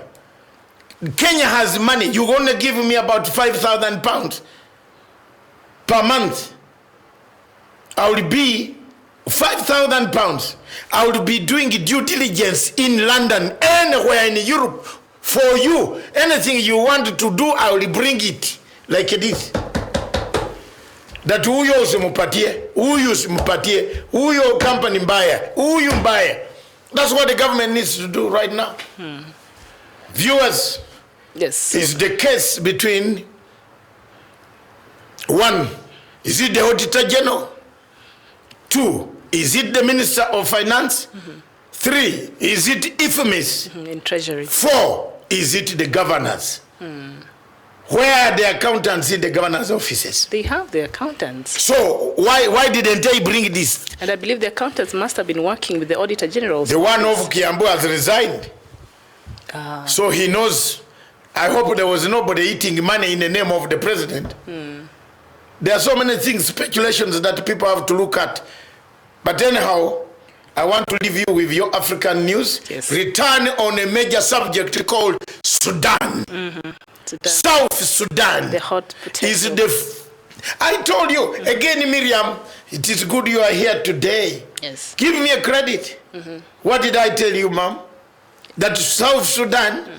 Kenya has money. You're going to give me about 5,000 pounds per month. I will be 5,000 pounds. I will be doing due diligence in London, anywhere in Europe for you. Anything you want to do, I will bring it like this. That huyo usimupatie, huyo company mbaya, huyu mbaya. That's what the government needs to do right now. Viewers, yes, is the case between one, is it the Auditor General? Two, is it the Minister of Finance? Three, is it IFMIS? In Treasury. Four, is it the governors? Where are the accountants in the governor's offices? They have the accountants. So why didn't they bring this? And I believe the accountants must have been working with the Auditor General. The one of Kiambu has resigned. So he knows. I hope there was nobody eating money in the name of the president. There are so many things, speculations that people have to look at. But anyhow, I want to leave you with your African news. Yes. Return on a major subject called Sudan. Sudan. South Sudan. The hot potato. Is I told you, again, Miriam, it is good you are here today. Yes. Give me a credit. What did I tell you, ma'am? That South Sudan,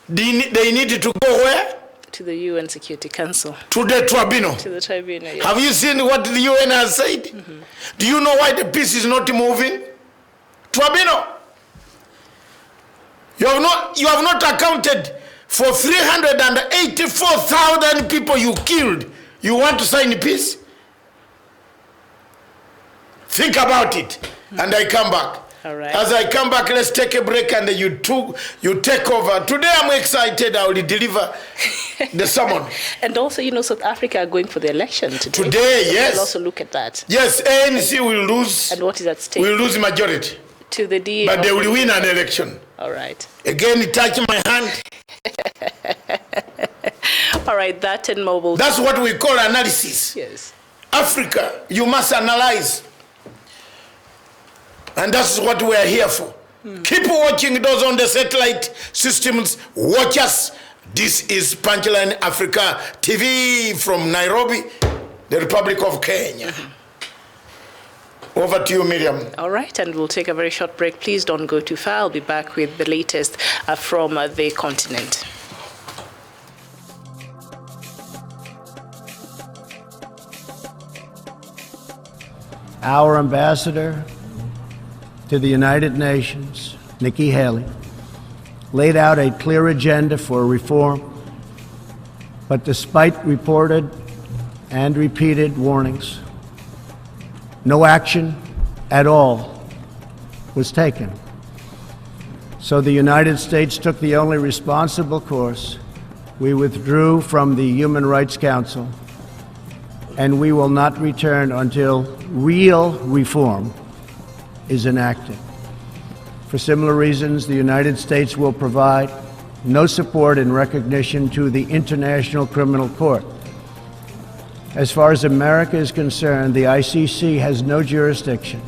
they needed to go where? To the UN Security Council. To the tribunal. To the tribunal, yes. Have you seen what the UN has said? Do you know why the peace is not moving? Tribunal. You have not accounted for 384,000 people you killed. You want to sign peace? Think about it, and I come back. All right. As I come back, let's take a break, and you take over. Today I'm excited. I will deliver the sermon. And also, South Africa are going for the election today. Today, so yes. We'll also look at that. Yes, ANC will lose. And what is at stake? Will lose majority. To the DA. But they will win an election. All right. Again, touch my hand. All right, that and mobile. That's what we call analysis. Yes. Africa, you must analyze. And that's what we are here for. Keep watching those on the satellite systems. Watch us. This is Punchline Africa TV from Nairobi, the Republic of Kenya. Over to you, Miriam. All right, and we'll take a very short break. Please don't go too far. I'll be back with the latest from the continent. Our ambassador to the United Nations, Nikki Haley, laid out a clear agenda for reform, but despite reported and repeated warnings, no action at all was taken. So the United States took the only responsible course. We withdrew from the Human Rights Council, and we will not return until real reform is enacted. For similar reasons, the United States will provide no support in recognition to the International Criminal Court. As far as America is concerned, the ICC has no jurisdiction,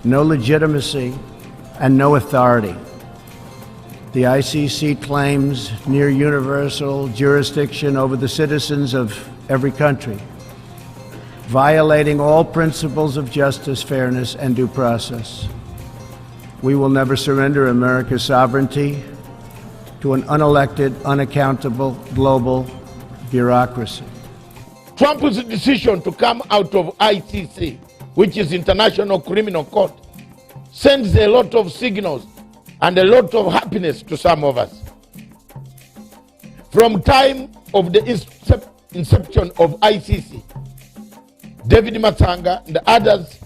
no legitimacy, and no authority. The ICC claims near universal jurisdiction over the citizens of every country, violating all principles of justice, fairness, and due process. We will never surrender America's sovereignty to an unelected, unaccountable global bureaucracy. Trump's decision to come out of ICC, which is International Criminal Court, sends a lot of signals and a lot of happiness to some of us. From time of the inception of ICC, David Matanga and others,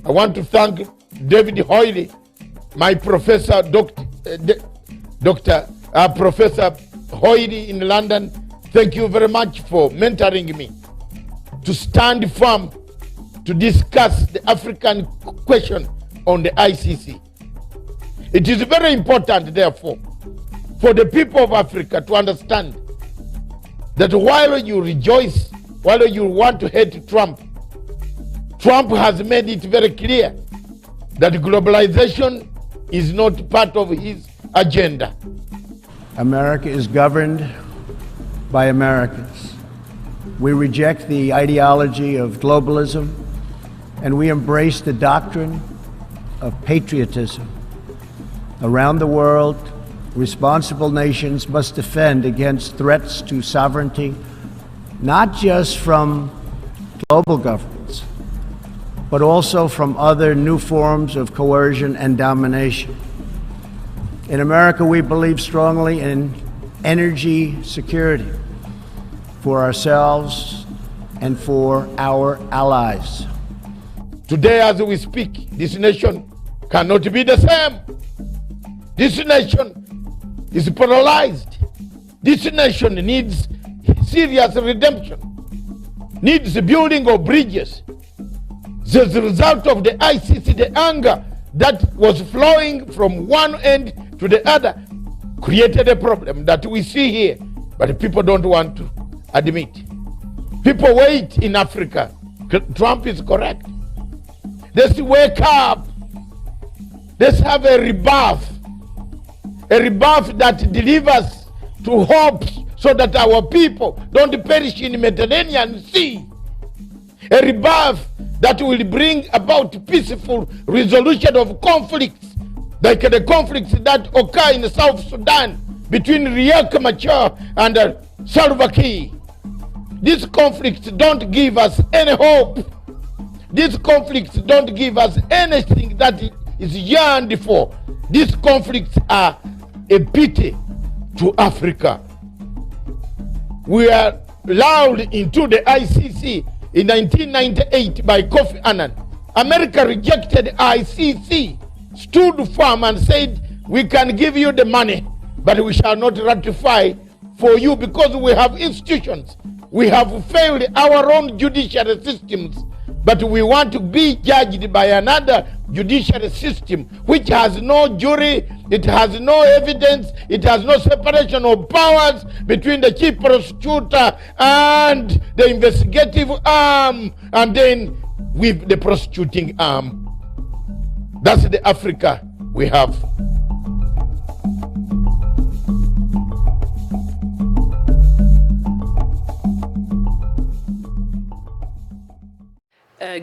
I want to thank David Hoyle, my professor, Professor Hoyle in London. Thank you very much for mentoring me to stand firm to discuss the African question on the ICC. It is very important, therefore, for the people of Africa to understand that while you rejoice, while you want to hate Trump, Trump has made it very clear that globalization is not part of his agenda. America is governed by Americans. We reject the ideology of globalism, and we embrace the doctrine of patriotism. Around the world, responsible nations must defend against threats to sovereignty, not just from global governments, but also from other new forms of coercion and domination. In America, we believe strongly in energy security for ourselves and for our allies. Today, as we speak, this nation cannot be the same. This nation is paralyzed. This nation needs serious redemption, needs the building of bridges. As a result of the ICC, the anger that was flowing from one end to the other created a problem that we see here, but people don't want to admit. People wait in Africa. Trump is correct. Let's wake up. Let's have a rebirth that delivers to hopes so that our people don't perish in the Mediterranean Sea. A rebirth that will bring about peaceful resolution of conflicts, like the conflicts that occur in South Sudan between Riek Machar and Salva Kiir. These conflicts don't give us any hope. These conflicts don't give us anything that is yearned for. These conflicts are a pity to Africa. We are lulled into the ICC in 1998 by Kofi Annan. America rejected ICC, stood firm and said, we can give you the money, but we shall not ratify for you because we have institutions. We have failed our own judiciary systems, but we want to be judged by another judiciary system which has no jury, it has no evidence, it has no separation of powers between the chief prosecutor and the investigative arm, and then with the prosecuting arm. That's the Africa we have.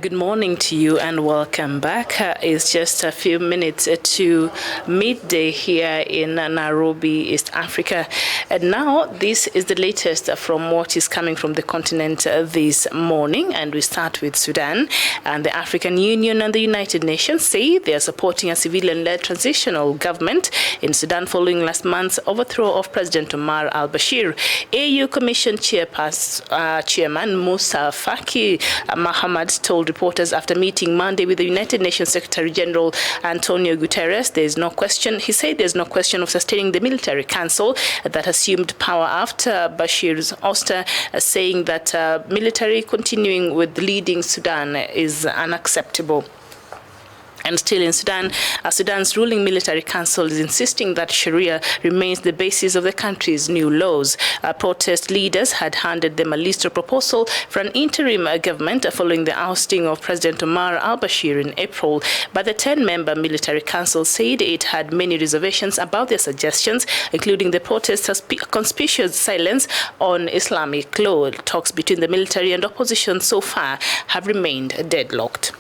Good morning to you and welcome back. It's just a few minutes to midday here in Nairobi, East Africa. And now this is the latest from what is coming from the continent this morning. And we start with Sudan. And the African Union and the United Nations say they are supporting a civilian-led transitional government in Sudan following last month's overthrow of President Omar al-Bashir. AU Commission Chairman Musa Faki Mahamat told reporters after meeting Monday with the United Nations Secretary General Antonio Guterres, he said there's no question of sustaining the military council that assumed power after Bashir's ouster, saying that military continuing with leading Sudan is unacceptable. And still in Sudan, Sudan's ruling military council is insisting that Sharia remains the basis of the country's new laws. Protest leaders had handed them a list of proposals for an interim government following the ousting of President Omar al-Bashir in April. But the 10-member military council said it had many reservations about their suggestions, including the protesters' conspicuous silence on Islamic law. Talks between the military and opposition so far have remained deadlocked.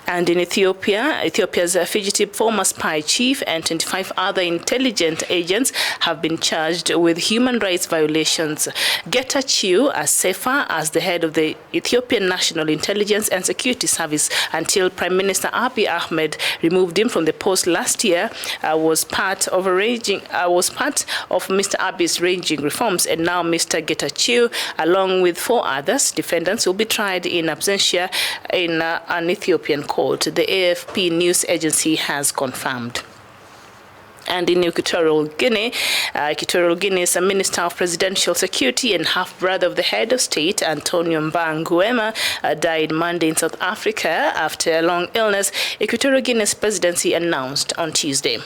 And in Ethiopia, Ethiopia's fugitive former spy chief and 25 other intelligence agents have been charged with human rights violations. Getachew Assefa, as the head of the Ethiopian National Intelligence and Security Service until Prime Minister Abiy Ahmed removed him from the post last year, was part of Mr. Abiy's ranging reforms. And now Mr. Getachew, along with 4 others, defendants, will be tried in absentia in an Ethiopian court. The AFP news agency has confirmed. And in Equatorial Guinea's Minister of Presidential Security and half-brother of the head of state, Antonio Nguema, died Monday in South Africa after a long illness, Equatorial Guinea's presidency announced on Tuesday.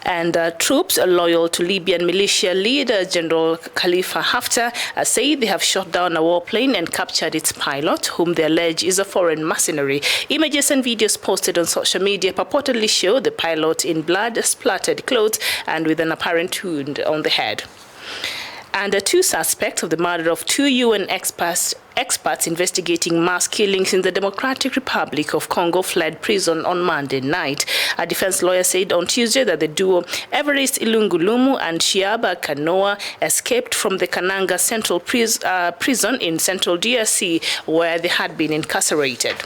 And troops loyal to Libyan militia leader General Khalifa Haftar say they have shot down a warplane and captured its pilot, whom they allege is a foreign mercenary. Images and videos posted on social media purportedly show the pilot in blood-splattered clothes and with an apparent wound on the head. And 2 suspects of the murder of 2 UN experts investigating mass killings in the Democratic Republic of Congo fled prison on Monday night. A defense lawyer said on Tuesday that the duo Everest Ilungulumu and Shiaba Kanoa escaped from the Kananga Central Prison in central DRC, where they had been incarcerated.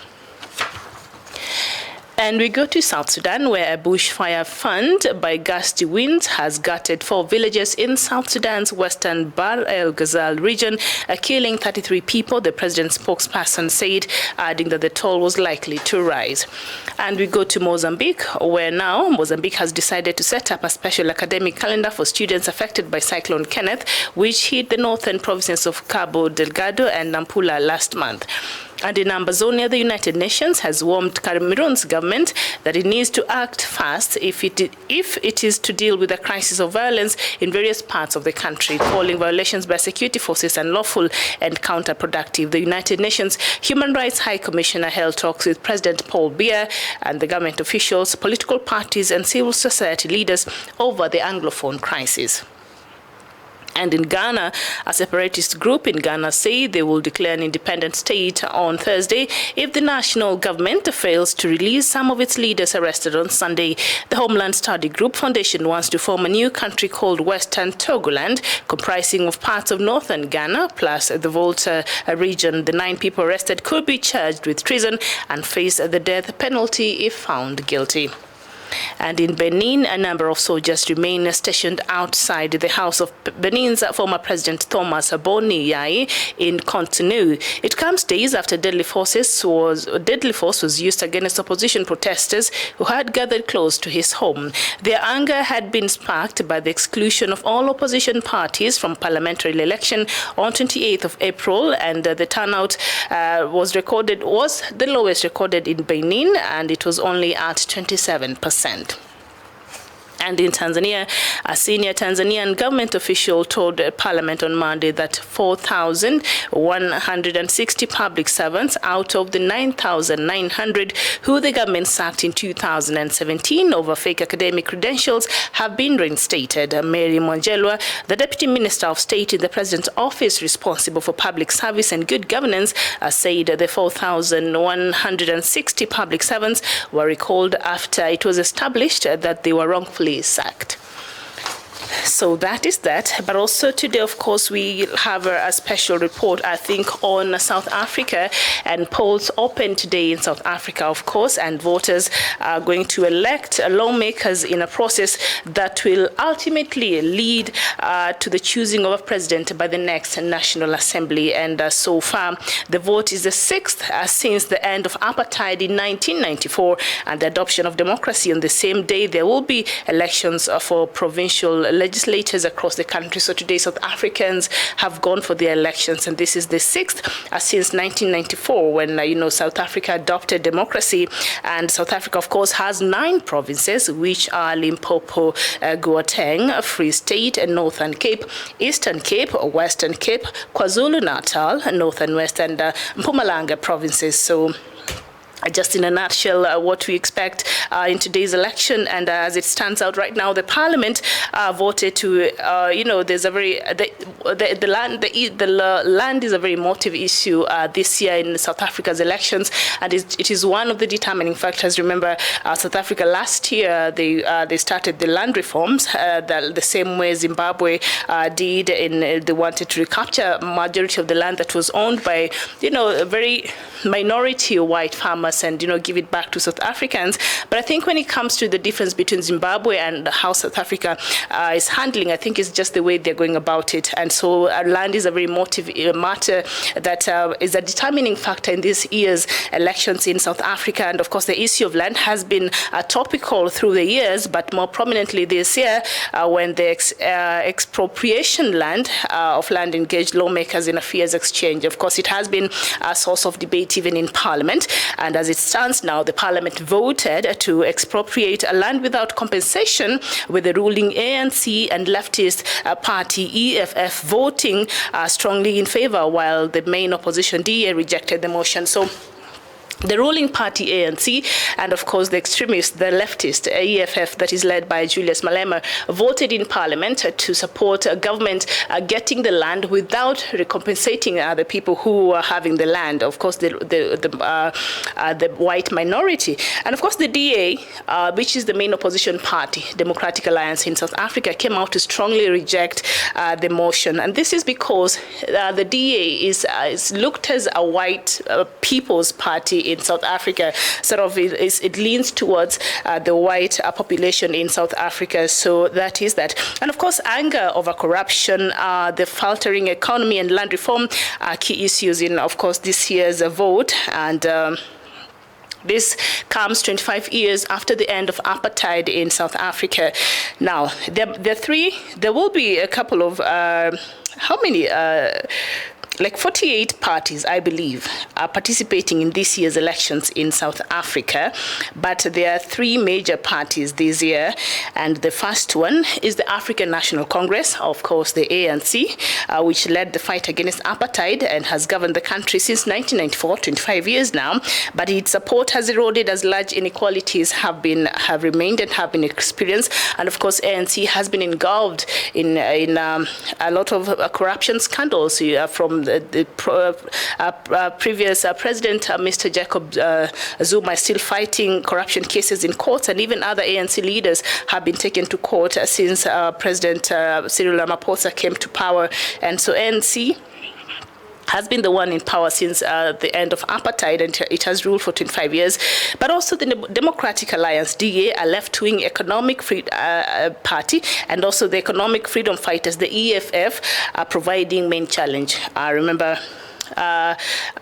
And we go to South Sudan, where a bushfire fund by gusty winds has gutted 4 villages in South Sudan's western Bahr el Ghazal region, killing 33 people, the president's spokesperson said, adding that the toll was likely to rise. And we go to Mozambique, where now Mozambique has decided to set up a special academic calendar for students affected by Cyclone Kenneth, which hit the northern provinces of Cabo Delgado and Nampula last month. And in Ambazonia, the United Nations has warned Cameroon's government that it needs to act fast if it is to deal with the crisis of violence in various parts of the country, calling violations by security forces unlawful and counterproductive. The United Nations Human Rights High Commissioner held talks with President Paul Biya and the government officials, political parties and civil society leaders over the Anglophone crisis. And in Ghana, a separatist group in Ghana say they will declare an independent state on Thursday if the national government fails to release some of its leaders arrested on Sunday. The Homeland Study Group Foundation wants to form a new country called Western Togoland, comprising of parts of northern Ghana plus the Volta region. The 9 people arrested could be charged with treason and face the death penalty if found guilty. And in Benin, a number of soldiers remain stationed outside the house of Benin's former President Thomas Boni Yayi in Cotonou. It comes days after deadly force was used against opposition protesters who had gathered close to his home. Their anger had been sparked by the exclusion of all opposition parties from parliamentary election on 28th of April, and the turnout was the lowest recorded in Benin, and it was only at 27%. And in Tanzania, a senior Tanzanian government official told Parliament on Monday that 4,160 public servants out of the 9,900 who the government sacked in 2017 over fake academic credentials have been reinstated. Mary Mwanjelwa, the Deputy Minister of State in the President's office responsible for public service and good governance, said the 4,160 public servants were recalled after it was established that they were wrongfully sacked. So that is that. But also today, of course, we have a special report, I think, on South Africa, and polls open today in South Africa, of course, and voters are going to elect lawmakers in a process that will ultimately lead to the choosing of a president by the next National Assembly. And so far, the vote is the 6th since the end of apartheid in 1994 and the adoption of democracy on the same day. There will be elections for provincial legislators across the country. So today, South Africans have gone for their elections, and this is the 6th since 1994 when, South Africa adopted democracy. And South Africa, of course, has 9 provinces, which are Limpopo, Gauteng, Free State, Northern Cape, Eastern Cape, Western Cape, KwaZulu-Natal, North and West, and Mpumalanga provinces. So just in a nutshell, what we expect in today's election, and as it stands out right now, the Parliament voted to, there's a very the land is a very emotive issue this year in South Africa's elections, and it is one of the determining factors. Remember, South Africa last year they started the land reforms the same way Zimbabwe did. They wanted to recapture majority of the land that was owned by very minority white farmers and give it back to South Africans. But I think when it comes to the difference between Zimbabwe and how South Africa is handling, I think it's just the way they're going about it. And so land is a very emotive matter that is a determining factor in this year's elections in South Africa. And of course, the issue of land has been topical through the years, but more prominently this year when the expropriation of land engaged lawmakers in a fierce exchange. Of course, it has been a source of debate even in Parliament. And as it stands now, the Parliament voted to expropriate land without compensation, with the ruling ANC and leftist party EFF voting strongly in favor, while the main opposition DA rejected the motion. So the ruling party ANC and of course the extremist, the leftist EFF that is led by Julius Malema, voted in Parliament to support government getting the land without recompensating the people who are having the land. Of course, the white minority, and of course the DA, which is the main opposition party, Democratic Alliance in South Africa, came out to strongly reject the motion, and this is because the DA is looked as a white people's party in South Africa. Sort of it leans towards the white population in South Africa. So that is that. And of course, anger over corruption, the faltering economy and land reform are key issues in, of course, this year's vote. And this comes 25 years after the end of apartheid in South Africa. Now, there will be a couple of, how many? Like 48 parties, I believe, are participating in this year's elections in South Africa. But there are 3 major parties this year. And the first one is the African National Congress, of course, the ANC, which led the fight against apartheid and has governed the country since 1994, 25 years now. But its support has eroded as large inequalities have remained and have been experienced. And of course, ANC has been engulfed in a lot of corruption scandals from the previous president, Mr. Jacob Zuma, is still fighting corruption cases in courts, and even other ANC leaders have been taken to court since President Cyril Ramaphosa came to power. And so ANC has been the one in power since the end of apartheid, and it has ruled for 25 years. But also the Democratic Alliance, DA, a left-wing economic party, and also the Economic Freedom Fighters, the EFF, are providing main challenge. I remember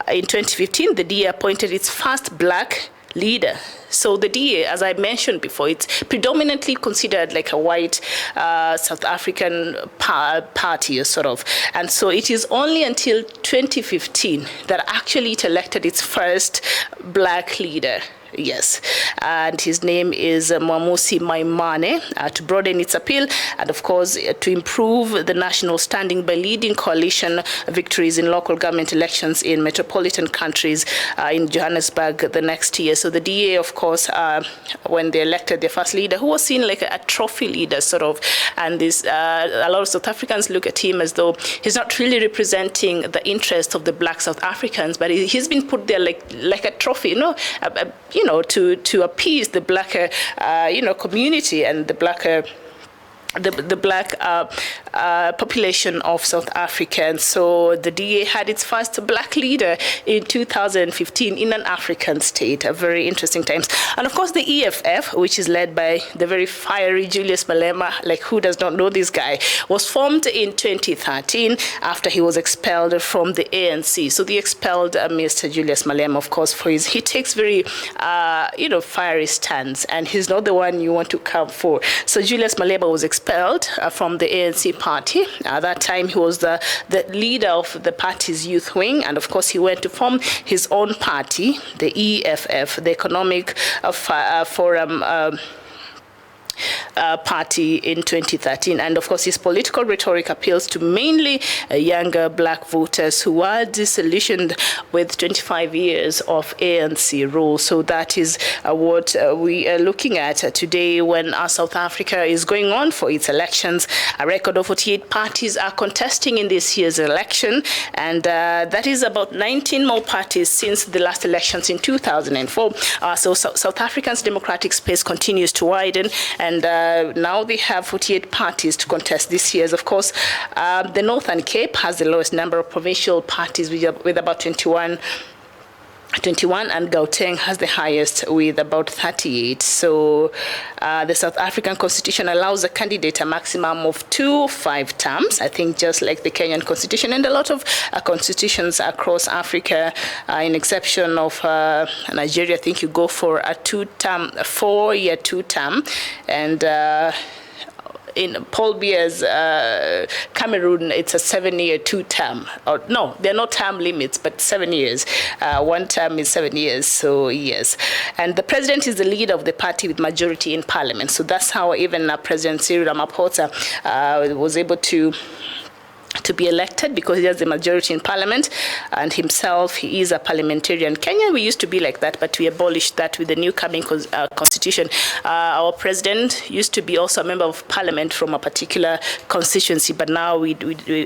in 2015, the DA appointed its first black leader. So the DA, as I mentioned before, it's predominantly considered like a white South African party, sort of. And so it is only until 2015 that actually it elected its first black leader. Yes, and his name is Mwamusi Maimane, to broaden its appeal and, of course, to improve the national standing by leading coalition victories in local government elections in metropolitan countries in Johannesburg the next year. So the DA, of course, when they elected their first leader, who was seen like a trophy leader, sort of, and this a lot of South Africans look at him as though he's not really representing the interests of the black South Africans, but he's been put there like a trophy, to appease the blacker, community and the blacker. The black population of South Africa. And so the DA had its first black leader in 2015 in an African state. A very interesting times. And of course the EFF, which is led by the very fiery Julius Malema, like who does not know this guy, was formed in 2013 after he was expelled from the ANC. So they expelled Mr. Julius Malema, of course, he takes very, fiery stands, and he's not the one you want to come for. So Julius Malema was expelled from the ANC party. At that time, he was the leader of the party's youth wing, and of course, he went to form his own party, the EFF, the Economic Forum party, in 2013. And of course, his political rhetoric appeals to mainly younger black voters who are disillusioned with 25 years of ANC rule. So that is what we are looking at today when South Africa is going on for its elections. A record of 48 parties are contesting in this year's election, and that is about 19 more parties since the last elections in 2004. So South Africa's democratic space continues to widen, and now they have 48 parties to contest this year's. Of course, the Northern Cape has the lowest number of provincial parties with about 21, and Gauteng has the highest with about 38. So the South African Constitution allows a candidate a maximum of 5 terms, I think, just like the Kenyan Constitution and a lot of constitutions across Africa, in exception of Nigeria. I think you go for a 4-year 2-term, and in Paul Biya's Cameroon, it's a 7-year 2-term. Or no, they're not term limits, but 7 years. 1 term is 7 years, so yes. And the president is the leader of the party with majority in parliament. So that's how even President Cyril Ramaphosa was able to be elected, because he has the majority in parliament, and himself, he is a parliamentarian. Kenya, we used to be like that, but we abolished that with the new coming constitution. Our president used to be also a member of parliament from a particular constituency, but now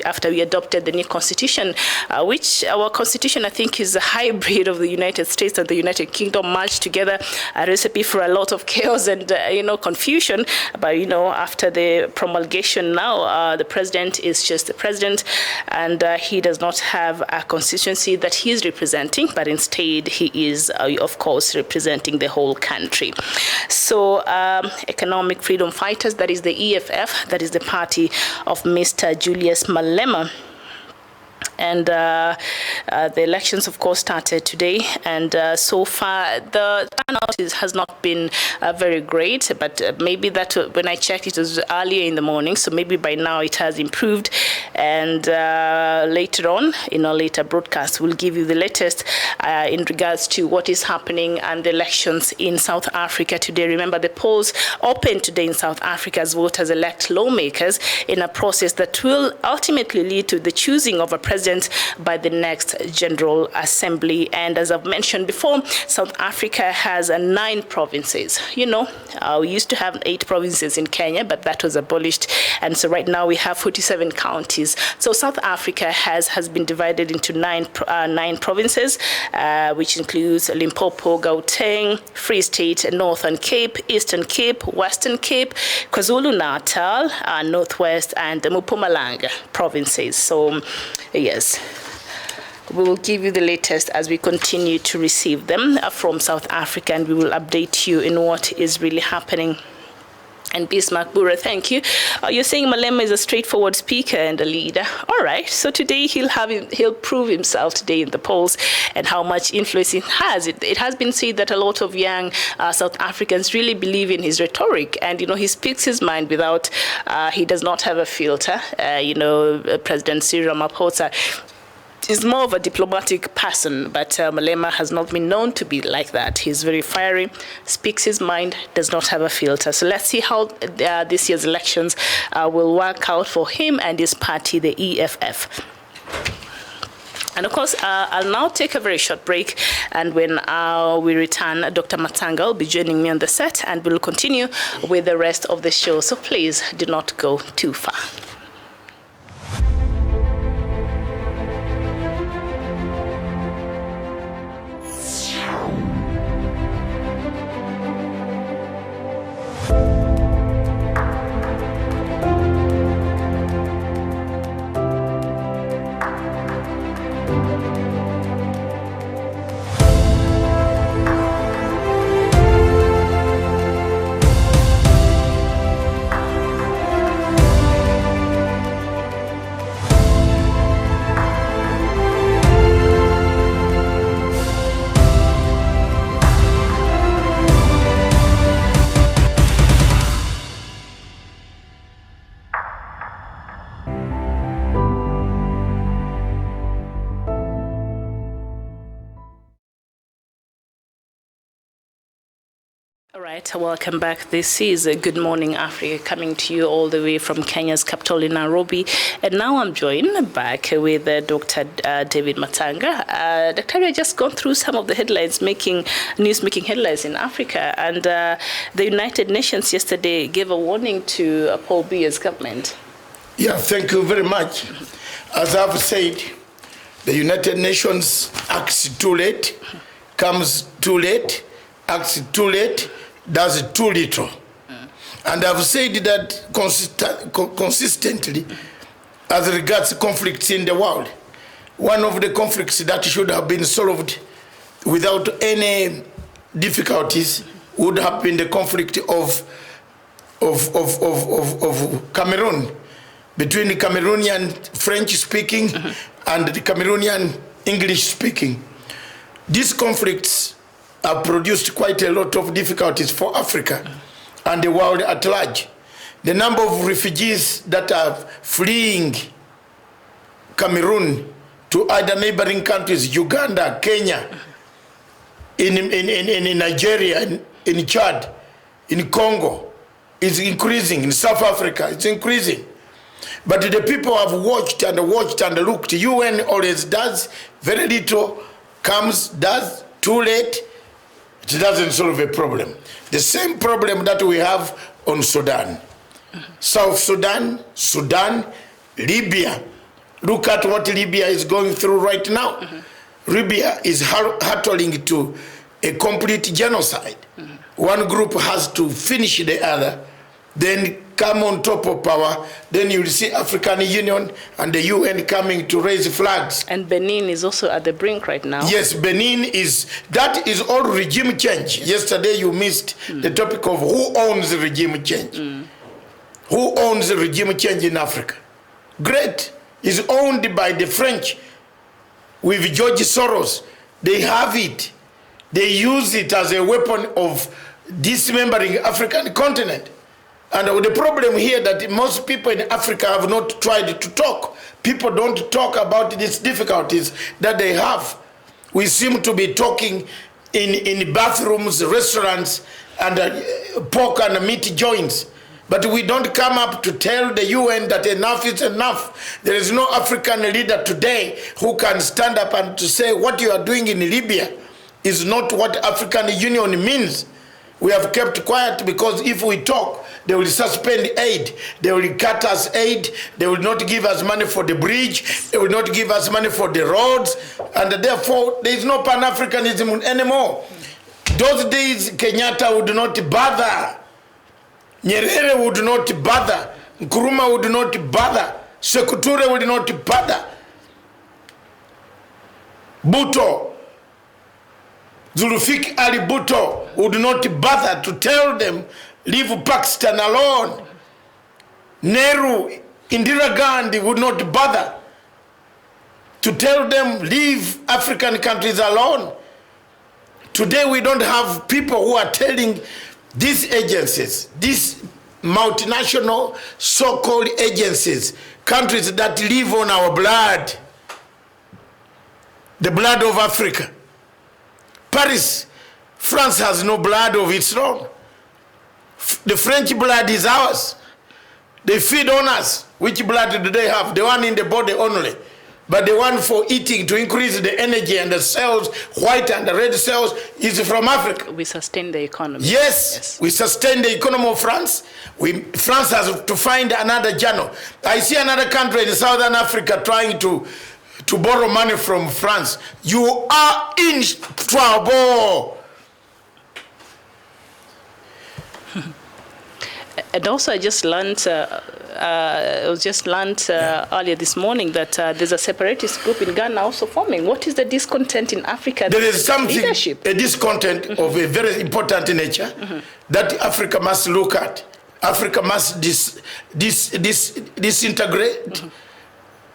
after we adopted the new constitution, which our constitution, I think, is a hybrid of the United States and the United Kingdom merged together, a recipe for a lot of chaos and confusion. But after the promulgation now, the president is just the president, president, and he does not have a constituency that he is representing, but instead he is, of course, representing the whole country. So Economic Freedom Fighters, that is the EFF, that is the party of Mr. Julius Malema. And the elections, of course, started today. And so far, the turnout has not been very great. But maybe that when I checked, it was earlier in the morning. So maybe by now it has improved. And later on, in our later broadcast, we'll give you the latest in regards to what is happening and the elections in South Africa today. Remember, the polls opened today in South Africa as voters elect lawmakers in a process that will ultimately lead to the choosing of a president by the next General Assembly. And as I've mentioned before, South Africa has 9 provinces. You know, we used to have 8 provinces in Kenya, but that was abolished. And so right now we have 47 counties. So South Africa has been divided into 9 provinces, which includes Limpopo, Gauteng, Free State, Northern Cape, Eastern Cape, Western Cape, KwaZulu-Natal, Northwest, and the Mpumalanga provinces. So yes, we will give you the latest as we continue to receive them from South Africa, and we will update you in what is really happening. And Bismarck Bura, thank you. You're saying Malema is a straightforward speaker and a leader. All right. So today he'll prove himself today in the polls and how much influence he has. It has been said that a lot of young South Africans really believe in his rhetoric, and he speaks his mind without. He does not have a filter. President Cyril Ramaphosa is more of a diplomatic person, but Malema has not been known to be like that. He's very fiery, speaks his mind, does not have a filter. So let's see how this year's elections will work out for him and his party, the EFF. And of course, I'll now take a very short break, and when we return, Dr. Matanga will be joining me on the set, and we'll continue with the rest of the show. So please do not go too far. All right, welcome back. This is Good Morning Africa, coming to you all the way from Kenya's capital in Nairobi. And now I'm joined back with Dr. David Matanga. Dr. We have just gone through some of the headlines, news-making headlines in Africa. And the United Nations yesterday gave a warning to Paul Biya's government. Yeah, thank you very much. As I've said, the United Nations acts too late, comes too late, acts too late, does too little. And I've said that consistently as regards conflicts in the world. One of the conflicts that should have been solved without any difficulties would have been the conflict of Cameroon, between the Cameroonian French-speaking and the Cameroonian English-speaking. These conflicts have produced quite a lot of difficulties for Africa and the world at large. The number of refugees that are fleeing Cameroon to other neighboring countries, Uganda, Kenya, in Nigeria, in Chad, in Congo, is increasing. In South Africa, it's increasing. But the people have watched and looked. UN always does very little, comes, does too late. It doesn't solve a problem. The same problem that we have on Sudan. South Sudan, Sudan, Libya. Look at what Libya is going through right now. Libya is hurtling to a complete genocide. One group has to finish the other then come on top of power, then you'll see African Union and the UN coming to raise flags. And Benin is also at the brink right now. Yes, Benin that is all regime change. Yesterday you missed the topic of who owns regime change. Who owns regime change in Africa? Great. It's owned by the French with George Soros. They have it. They use it as a weapon of dismembering African continent. And the problem here that most people in Africa have not tried to talk. People don't talk about these difficulties that they have. We seem to be talking in bathrooms, restaurants, and pork and meat joints. But we don't come up to tell the UN that enough is enough. There is no African leader today who can stand up and to say what you are doing in Libya is not what African Union means. We have kept quiet because if we talk, they will suspend aid. They will cut us aid. They will not give us money for the bridge. They will not give us money for the roads. And therefore, there is no Pan-Africanism anymore. Those days, Kenyatta would not bother. Nyerere would not bother. Nkrumah would not bother. Sekuture would not bother. Bhutto, Zulfikar Ali Bhutto would not bother to tell them, leave Pakistan alone. Nehru, Indira Gandhi would not bother to tell them, leave African countries alone. Today we don't have people who are telling these agencies, these multinational so-called agencies, countries that live on our blood, the blood of Africa. Paris, France has no blood of its own. The French blood is ours. They feed on us. Which blood do they have? The one in the body only. But the one for eating to increase the energy and the cells, white and the red cells, is from Africa. We sustain the economy. Yes, we sustain the economy of France. France has to find another channel. I see another country in Southern Africa trying to borrow money from France. You are in trouble. And also, I just learned, earlier this morning that there's a separatist group in Ghana also forming. What is the discontent in Africa? There is something, leadership? a discontent of a very important nature that Africa must look at. Africa must disintegrate.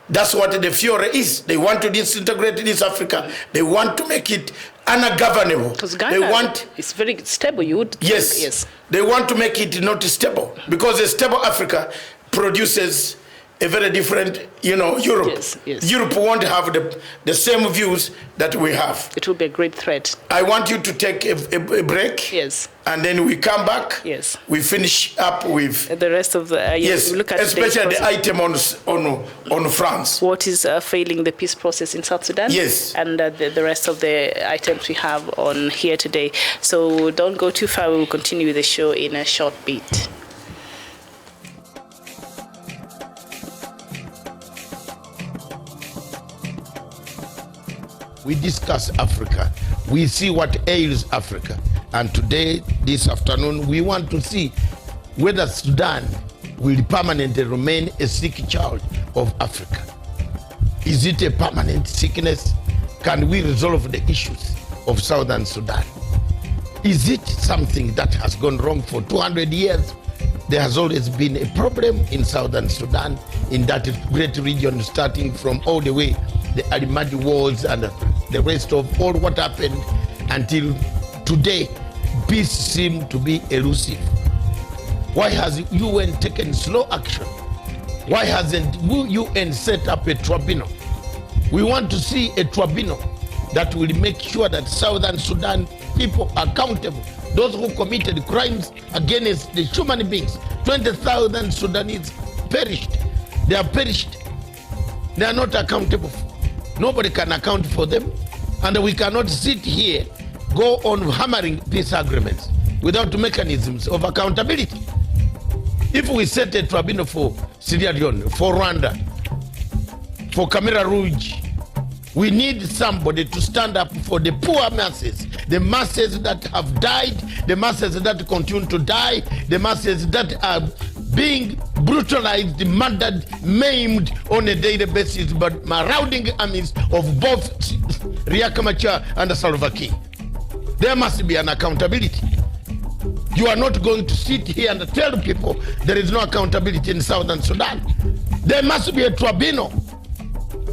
That's what the Fiore is. They want to disintegrate this Africa. They want to make it ungovernable. Because Ghana is very stable, you would think. Yes. They want to make it not stable. Because a stable Africa produces a very different, Europe. Yes. Europe won't have the same views that we have. It will be a great threat. I want you to take a break. Yes. And then we come back. Yes. We finish up with the rest of the yes, we look at especially the item on France. What is failing the peace process in South Sudan? Yes. And the rest of the items we have on here today. So don't go too far. We will continue the show in a short bit. We discuss Africa. We see what ails Africa. And today, this afternoon, we want to see whether Sudan will permanently remain a sick child of Africa. Is it a permanent sickness? Can we resolve the issues of Southern Sudan? Is it something that has gone wrong for 200 years? There has always been a problem in Southern Sudan, in that great region, starting from all the way the Alimadi Wars and the rest of all what happened until today. Peace seems to be elusive. Why has UN taken slow action? Why hasn't UN set up a tribunal? We want to see a tribunal that will make sure that Southern Sudan people are accountable. Those who committed crimes against the human beings. 20,000 Sudanese perished. They are perished. They are not accountable. Nobody can account for them. And we cannot sit here, go on hammering peace agreements without mechanisms of accountability. If we set a tribunal for Sierra Leone, for Rwanda, for Camera Rouge, We need somebody to stand up for the poor masses, the masses that have died, the masses that continue to die, the masses that are being brutalized, murdered, maimed on a daily basis by marauding armies of both Riek Machar and Salva Kiir. There must be an accountability. You are not going to sit here and tell people there is no accountability in Southern Sudan. There must be a tribunal.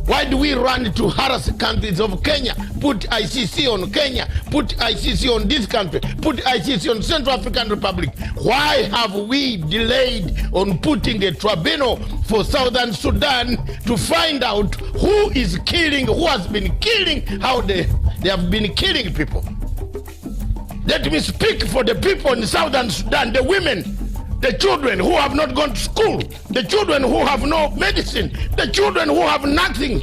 Why do we run to harass countries of Kenya, put ICC on Kenya, put ICC on this country, put ICC on Central African Republic? Why have we delayed on putting a tribunal for Southern Sudan to find out who is killing, who has been killing, how they have been killing people? Let me speak for the people in Southern Sudan, the women, the children who have not gone to school, the children who have no medicine, the children who have nothing,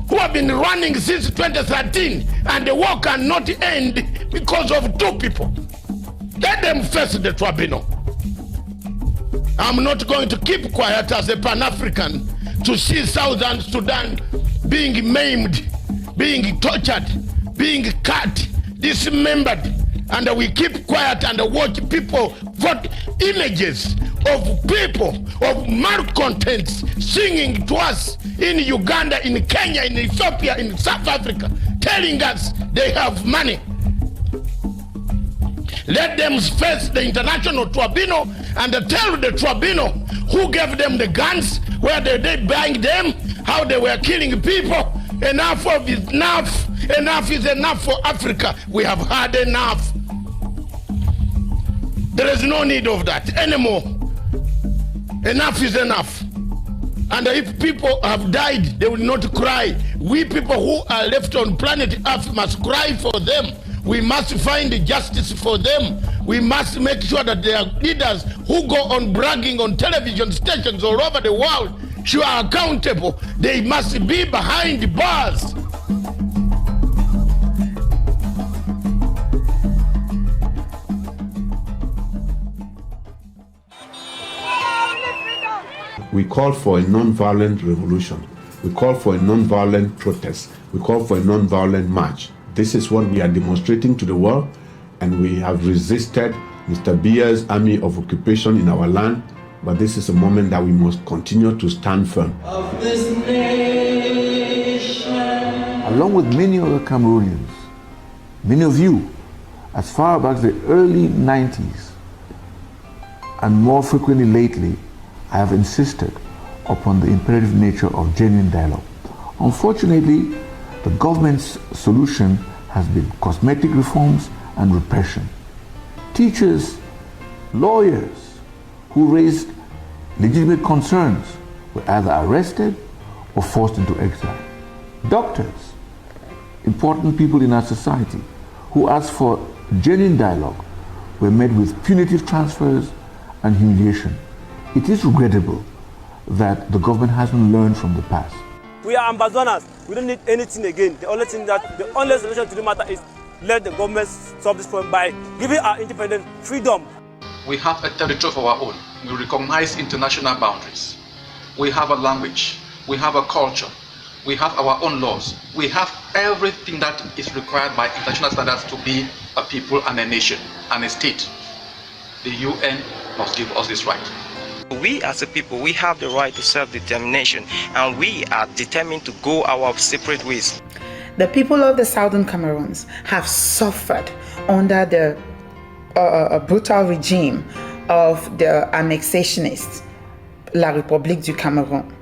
who have been running since 2013, and the war cannot end because of two people. Let them face the tribunal. I'm not going to keep quiet as a Pan-African to see Southern Sudan being maimed, being tortured, being cut, dismembered, and we keep quiet and watch people got images of people, of malcontents singing to us in Uganda, in Kenya, in Ethiopia, in South Africa, telling us they have money. Let them face the international tribunal and tell the tribunal who gave them the guns, where they buying them, how they were killing people. Enough of is enough. Enough is enough for Africa. We have had enough. There is no need of that anymore. Enough is enough. And if people have died, they will not cry. We people who are left on planet Earth must cry for them. We must find justice for them. We must make sure that there are leaders who go on bragging on television stations all over the world, who are accountable. They must be behind bars. We call for a non-violent revolution. We call for a non-violent protest. We call for a non-violent march. This is what we are demonstrating to the world, and we have resisted Mr. Biya's army of occupation in our land, but this is a moment that we must continue to stand firm. Of this nation. Along with many other Cameroonians, many of you, as far back as the early 90s, and more frequently lately, I have insisted upon the imperative nature of genuine dialogue. Unfortunately, the government's solution has been cosmetic reforms and repression. Teachers, lawyers who raised legitimate concerns were either arrested or forced into exile. Doctors, important people in our society who asked for genuine dialogue, were met with punitive transfers and humiliation. It is regrettable that the government hasn't learned from the past. We are ambassadors. We don't need anything again. The only solution to the matter is let the government solve this problem by giving our independent freedom. We have a territory of our own. We recognize international boundaries. We have a language. We have a culture. We have our own laws. We have everything that is required by international standards to be a people and a nation and a state. The UN must give us this right. We as a people, we have the right to self-determination, and we are determined to go our separate ways. The people of the Southern Cameroons have suffered under the brutal regime of the annexationists, La République du Cameroun.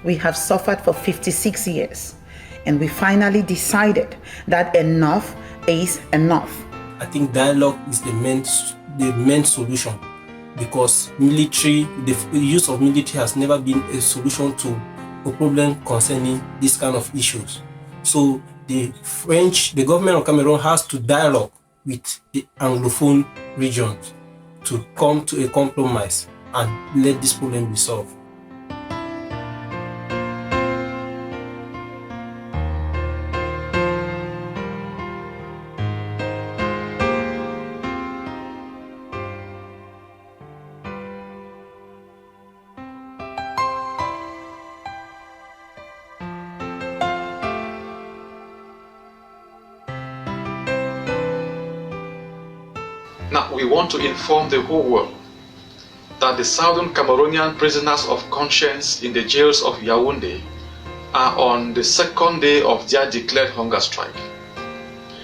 We have suffered for 56 years, and we finally decided that enough is enough. I think dialogue is the main solution, because the use of military has never been a solution to a problem concerning this kind of issues. So the government of Cameroon has to dialogue with the Anglophone regions to come to a compromise and let this problem be solved. Now, we want to inform the whole world that the Southern Cameroonian prisoners of conscience in the jails of Yaoundé are on the second day of their declared hunger strike.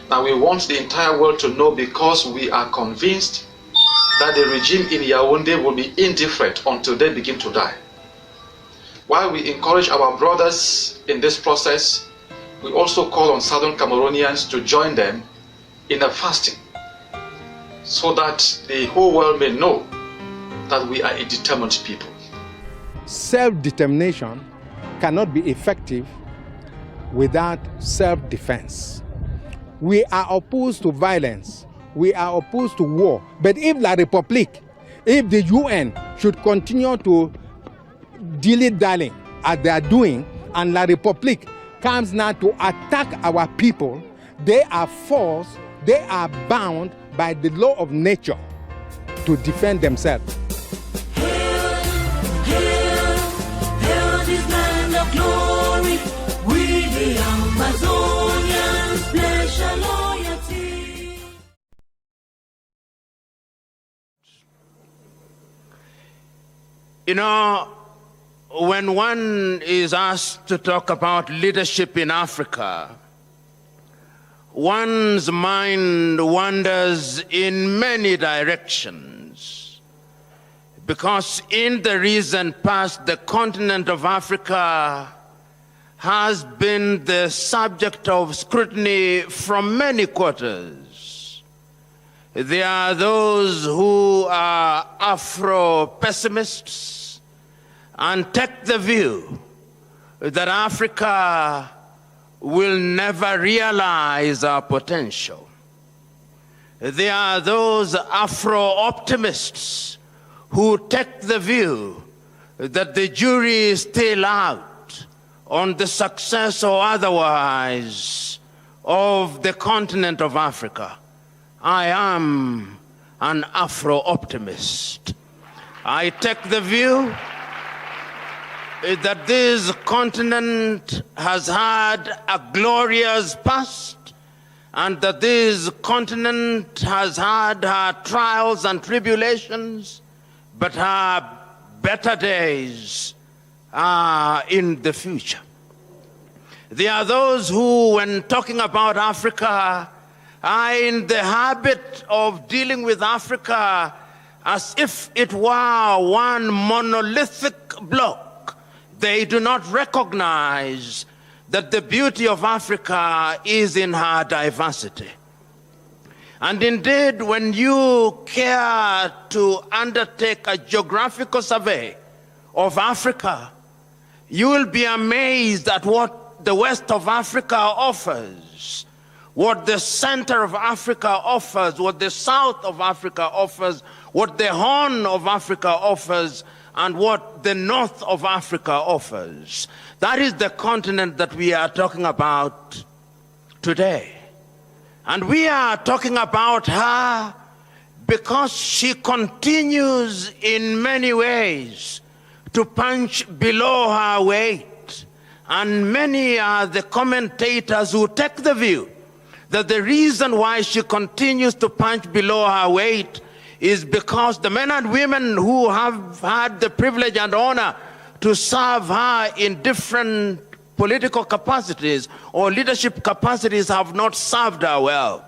Now, we want the entire world to know, because we are convinced that the regime in Yaoundé will be indifferent until they begin to die. While we encourage our brothers in this process, we also call on Southern Cameroonians to join them in a fasting, so that the whole world may know that we are a determined people. Self-determination cannot be effective without self-defense. We are opposed to violence. We are opposed to war. But if La République, if the UN should continue to dilly-dally as they are doing, and La République comes now to attack our people, they are forced, they are bound by the law of nature to defend themselves. Hail this land of glory, we the Amazonians pledge our loyalty. You know, when one is asked to talk about leadership in Africa, one's mind wanders in many directions, because in the recent past, the continent of Africa has been the subject of scrutiny from many quarters. There are those who are Afro-pessimists and take the view that Africa will never realize our potential. There are those Afro-optimists who take the view that the jury is still out on the success or otherwise of the continent of Africa. I am an Afro-optimist. I take the view that this continent has had a glorious past, and that this continent has had her trials and tribulations, but her better days are in the future. There are those who, when talking about Africa, are in the habit of dealing with Africa as if it were one monolithic block. They do not recognize that the beauty of Africa is in her diversity. And indeed, when you care to undertake a geographical survey of Africa, you will be amazed at what the west of Africa offers, what the center of Africa offers, what the south of Africa offers, what the Horn of Africa offers, and what the north of Africa offers. That is the continent that we are talking about today. And we are talking about her because she continues in many ways to punch below her weight. And many are the commentators who take the view that the reason why she continues to punch below her weight is because the men and women who have had the privilege and honor to serve her in different political capacities or leadership capacities have not served her well.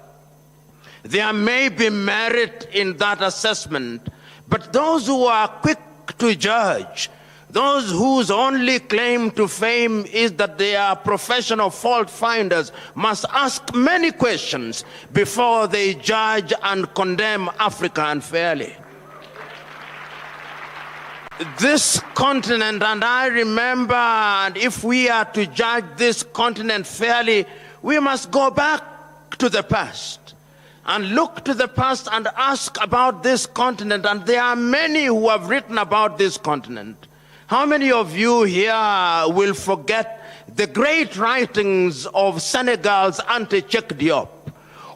There may be merit in that assessment, but those who are quick to judge, those whose only claim to fame is that they are professional fault finders, must ask many questions before they judge and condemn Africa unfairly. This continent, and I remember, and if we are to judge this continent fairly, we must go back to the past and look to the past and ask about this continent. And there are many who have written about this continent. How many of you here will forget the great writings of Senegal's Anta Cheikh Diop,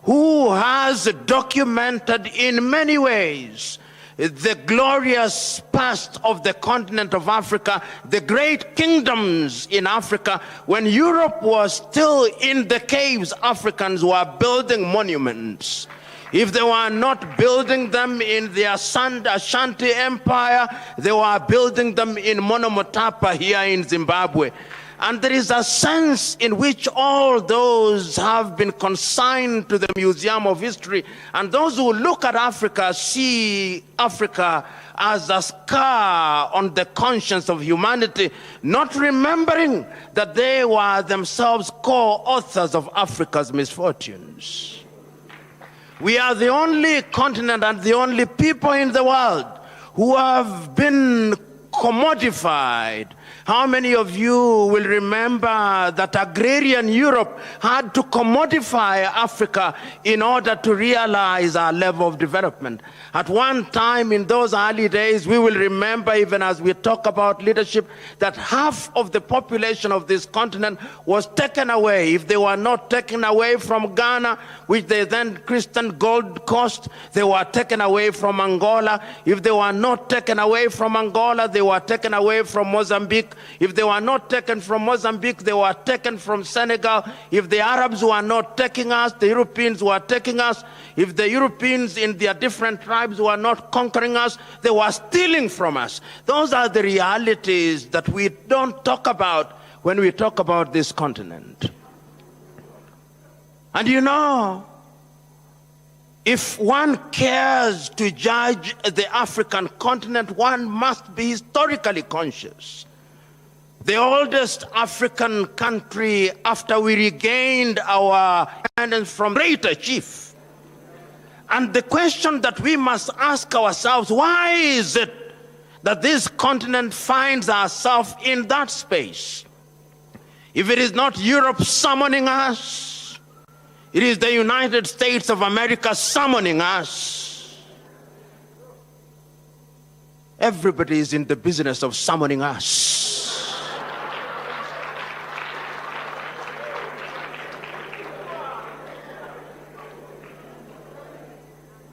who has documented in many ways the glorious past of the continent of Africa, the great kingdoms in Africa. When Europe was still in the caves, Africans were building monuments. If they were not building them in the Ashanti Empire, they were building them in Monomotapa here in Zimbabwe. And there is a sense in which all those have been consigned to the Museum of History. And those who look at Africa see Africa as a scar on the conscience of humanity, not remembering that they were themselves co-authors of Africa's misfortunes. We are the only continent and the only people in the world who have been commodified. How many of you will remember that agrarian Europe had to commodify Africa in order to realize our level of development? At one time in those early days, we will remember, even as we talk about leadership, that half of the population of this continent was taken away. If they were not taken away from Ghana, which they then christened Gold Coast, they were taken away from Angola. If they were not taken away from Angola, they were taken away from Mozambique. If they were not taken from Mozambique, they were taken from Senegal. If the Arabs were not taking us, the Europeans were taking us. If the Europeans in their different tribes were not conquering us, they were stealing from us. Those are the realities that we don't talk about when we talk about this continent. And you know, if one cares to judge the African continent, one must be historically conscious. The oldest African country after we regained our independence from Greater Chief. And the question that we must ask ourselves, why is it that this continent finds ourselves in that space? If it is not Europe summoning us, it is the United States of America summoning us. Everybody is in the business of summoning us.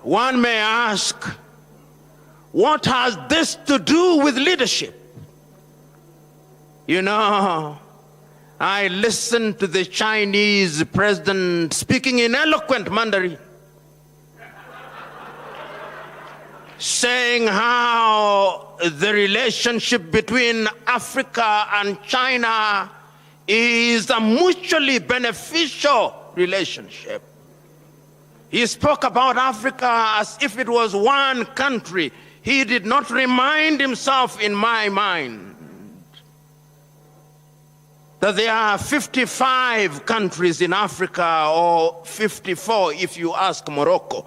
One may ask, what has this to do with leadership? You know, I listened to the Chinese president speaking in eloquent Mandarin, saying how the relationship between Africa and China is a mutually beneficial relationship. He spoke about Africa as if it was one country. He did not remind himself, in my mind, that there are 55 countries in Africa, or 54 if you ask Morocco.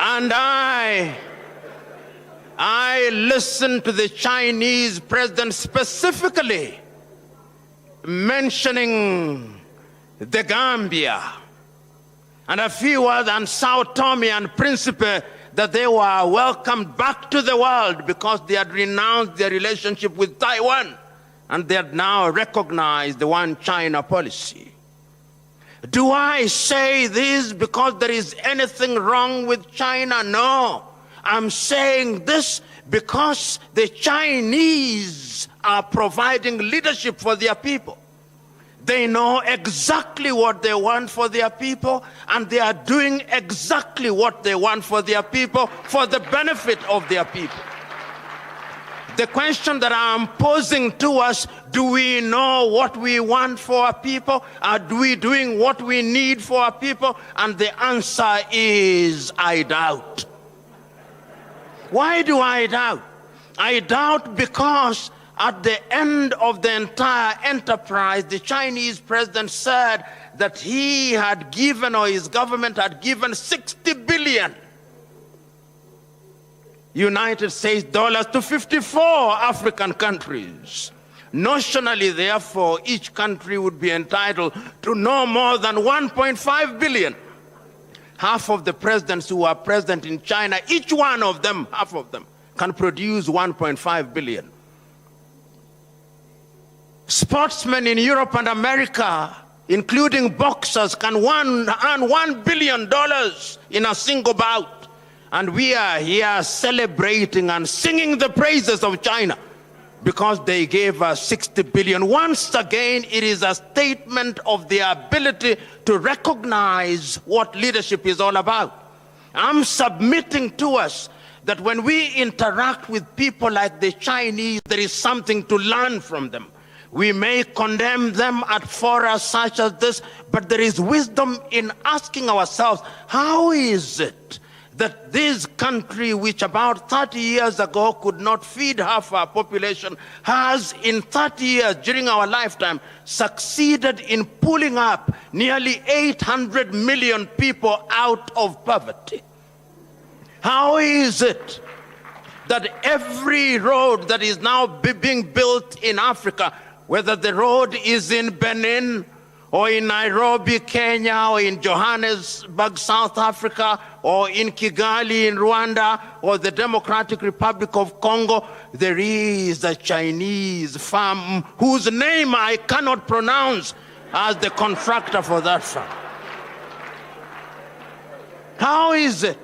And I listened to the Chinese president specifically mentioning the Gambia and a few words on Sao Tome and Principe, that they were welcomed back to the world because they had renounced their relationship with Taiwan and they had now recognized the one China policy. Do I say this because there is anything wrong with China? No. I'm saying this because the Chinese are providing leadership for their people. They know exactly what they want for their people, and they are doing exactly what they want for their people for the benefit of their people. The question that I'm posing to us, do we know what we want for our people? Are we doing what we need for our people? And the answer is, I doubt. Why do I doubt? I doubt because at the end of the entire enterprise, the Chinese president said that he had given, or his government had given, 60 billion United States dollars to 54 African countries. Notionally, therefore, each country would be entitled to no more than 1.5 billion. Half of the presidents who are present in China, each one of them, half of them, can produce 1.5 billion. Sportsmen in Europe and America, including boxers, can earn $1 billion in a single bout. And we are here celebrating and singing the praises of China because they gave us 60 billion. Once again, it is a statement of the ability to recognize what leadership is all about. I'm submitting to us that when we interact with people like the Chinese, there is something to learn from them. We may condemn them at forums such as this, but there is wisdom in asking ourselves, how is it that this country, which about 30 years ago could not feed half our population, has in 30 years during our lifetime succeeded in pulling up nearly 800 million people out of poverty? How is it that every road that is now being built in Africa, whether the road is in Benin or in Nairobi, Kenya, or in Johannesburg, South Africa, or in Kigali, in Rwanda, or the Democratic Republic of Congo, there is a Chinese firm whose name I cannot pronounce as the contractor for that firm? How is it?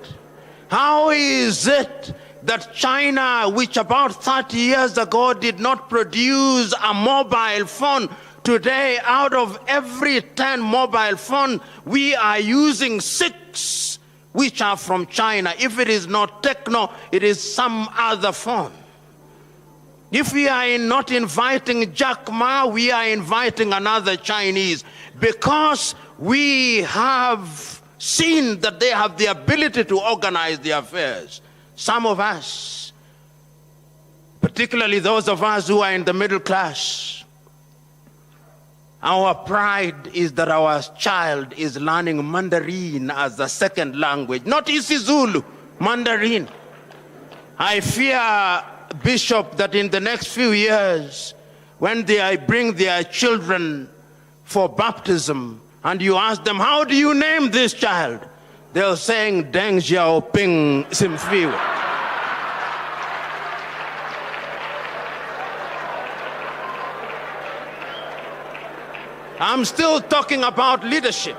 How is it that China, which about 30 years ago did not produce a mobile phone, today out of every 10 mobile phones, we are using 6 which are from China? If it is not Techno, it is some other phone. If we are not inviting Jack Ma, we are inviting another Chinese, because we have seen that they have the ability to organize their affairs. Some of us, particularly those of us who are in the middle class, our pride is that our child is learning Mandarin as a second language, not isiZulu, Mandarin. I fear, Bishop, that in the next few years, when they bring their children for baptism, and you ask them, how do you name this child? They'll say, Deng Xiaoping Simfiwe. I'm still talking about leadership.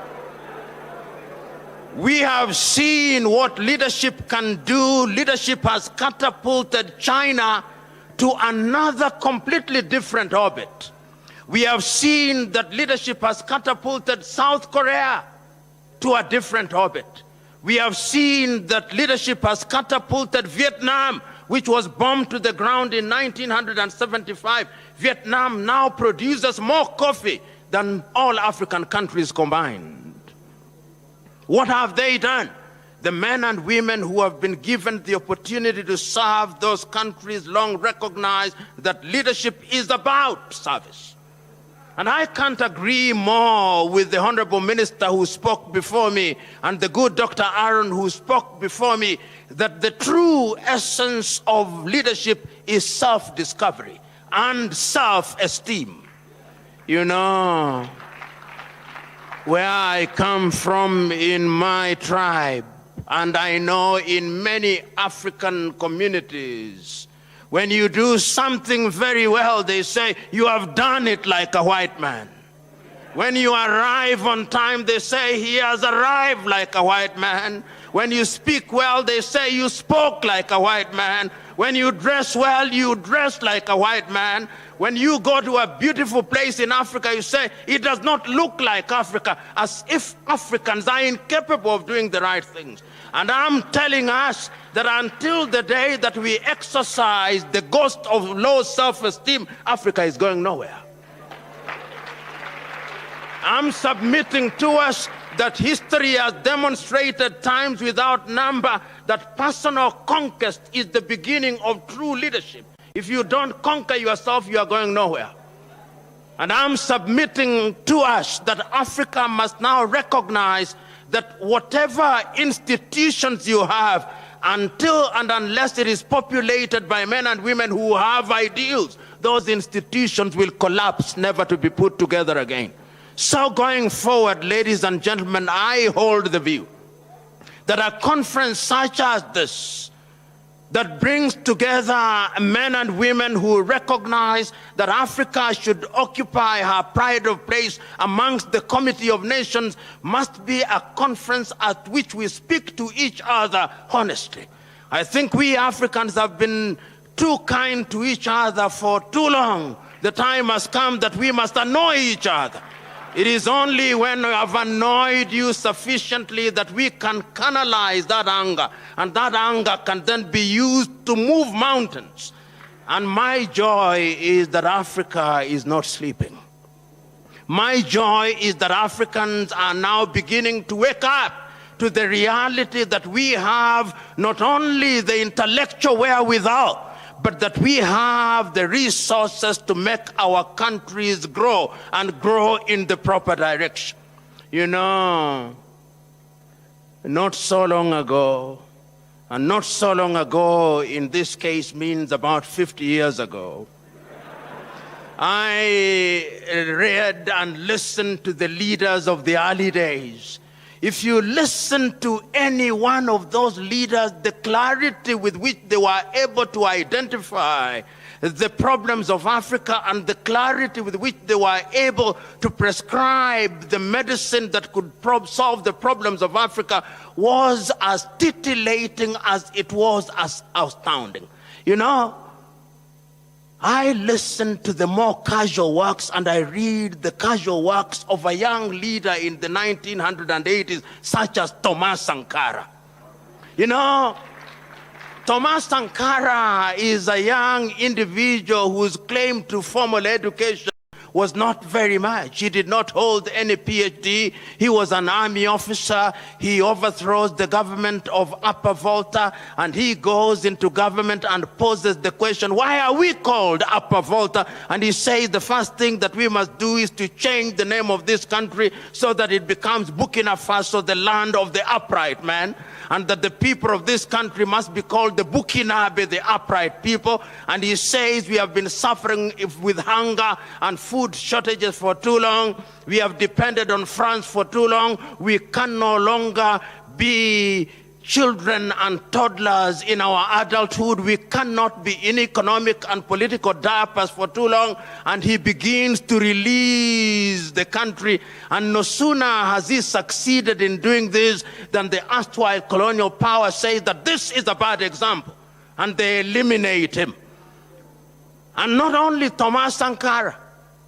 We have seen what leadership can do. Leadership has catapulted China to another completely different orbit. We have seen that leadership has catapulted South Korea to a different orbit. We have seen that leadership has catapulted Vietnam, which was bombed to the ground in 1975. Vietnam now produces more coffee than all African countries combined. What have they done? The men and women who have been given the opportunity to serve those countries long recognize that leadership is about service. And I can't agree more with the Honorable Minister who spoke before me and the good Dr. Aaron who spoke before me, that the true essence of leadership is self-discovery and self-esteem. You know, where I come from in my tribe, and I know in many African communities, when you do something very well, they say, you have done it like a white man. When you arrive on time, they say, he has arrived like a white man. When you speak well, they say, you spoke like a white man. When you dress well, you dress like a white man. When you go to a beautiful place in Africa, you say, it does not look like Africa, as if Africans are incapable of doing the right things. And I'm telling us that until the day that we exercise the ghost of low self-esteem, Africa is going nowhere. I'm submitting to us that history has demonstrated times without number that personal conquest is the beginning of true leadership. If you don't conquer yourself, you are going nowhere. And I'm submitting to us that Africa must now recognize that whatever institutions you have, until and unless it is populated by men and women who have ideals, those institutions will collapse, never to be put together again. So going forward, ladies and gentlemen, I hold the view that a conference such as this, that brings together men and women who recognize that Africa should occupy her pride of place amongst the Committee of Nations, must be a conference at which we speak to each other honestly. I think we Africans have been too kind to each other for too long. The time has come that we must annoy each other. It is only when we have annoyed you sufficiently that we can canalize that anger, and that anger can then be used to move mountains. And my joy is that Africa is not sleeping. My joy is that Africans are now beginning to wake up to the reality that we have not only the intellectual wherewithal, but that we have the resources to make our countries grow and grow in the proper direction. You know, not so long ago, and not so long ago in this case means about 50 years ago, I read and listened to the leaders of the early days. If you listen to any one of those leaders, the clarity with which they were able to identify the problems of Africa and the clarity with which they were able to prescribe the medicine that could solve the problems of Africa was as titillating as it was as astounding. You know, I listen to the more casual works and I read the casual works of a young leader in the 1980s, such as Thomas Sankara. You know, Thomas Sankara is a young individual whose claim to formal education was not very much. He did not hold any PhD. He was an army officer. He overthrows the government of Upper Volta, and he goes into government and poses the question, why are we called Upper Volta? And he says the first thing that we must do is to change the name of this country so that it becomes Burkina Faso, the land of the upright man, and that the people of this country must be called the Burkinabe, the upright people. And he says we have been suffering with hunger and food shortages for too long. We have depended on France for too long. We can no longer be children and toddlers in our adulthood. We cannot be in economic and political diapers for too long. And he begins to release the country. And no sooner has he succeeded in doing this than the erstwhile colonial power says that this is a bad example. And they eliminate him. And not only Thomas Sankara.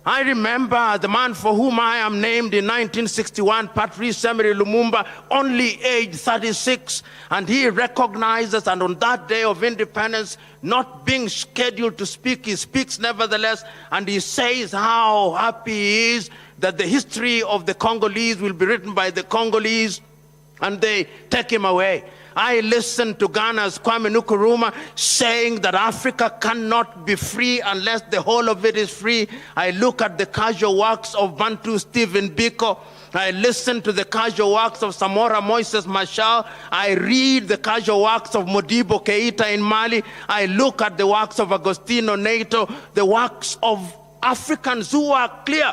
I remember the man for whom I am named in 1961, Patrice Emery Lumumba, only aged 36, and he recognizes, and on that day of independence, not being scheduled to speak, he speaks nevertheless, and he says how happy he is that the history of the Congolese will be written by the Congolese, and they take him away. I listened to Ghana's Kwame Nkrumah saying that Africa cannot be free unless the whole of it is free. I look at the casual works of Bantu Stephen Biko. I listen to the casual works of Samora Moises Machel. I read the casual works of Modibo Keita in Mali. I look at the works of Agostino Neto, the works of Africans who are clear.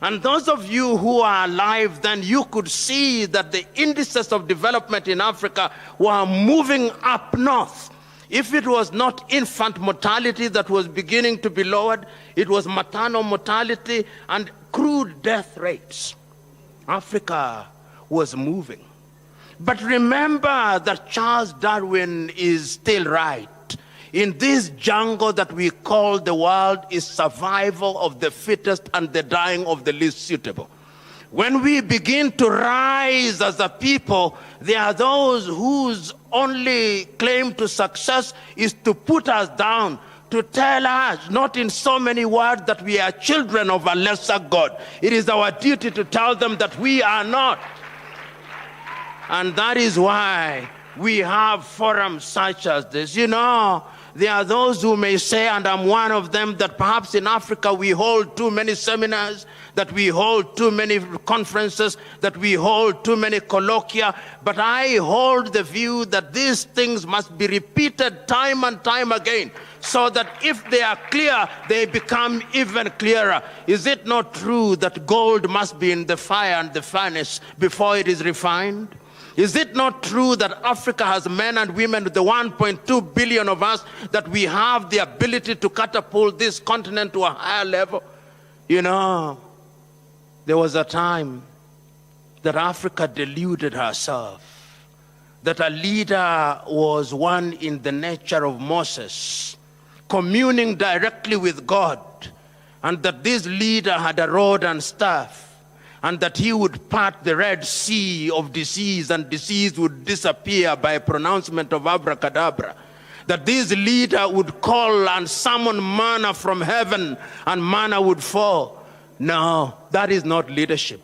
And those of you who are alive, then you could see that the indices of development in Africa were moving up north. If it was not infant mortality that was beginning to be lowered, it was maternal mortality and crude death rates. Africa was moving. But remember that Charles Darwin is still right. In this jungle that we call the world is survival of the fittest and the dying of the least suitable. When we begin to rise as a people, there are those whose only claim to success is to put us down, to tell us, not in so many words, that we are children of a lesser God. It is our duty to tell them that we are not. And that is why we have forums such as this. You know, there are those who may say, and I'm one of them, that perhaps in Africa we hold too many seminars, that we hold too many conferences, that we hold too many colloquia. But I hold the view that these things must be repeated time and time again, so that if they are clear, they become even clearer. Is it not true that gold must be in the fire and the furnace before it is refined? Is it not true that Africa has men and women, the 1.2 billion of us, that we have the ability to catapult this continent to a higher level? You know, there was a time that Africa deluded herself, that a leader was one in the nature of Moses, communing directly with God, and that this leader had a rod and staff, and that he would part the Red Sea of disease, and disease would disappear by pronouncement of abracadabra, that this leader would call and summon manna from heaven, and manna would fall. No, that is not leadership.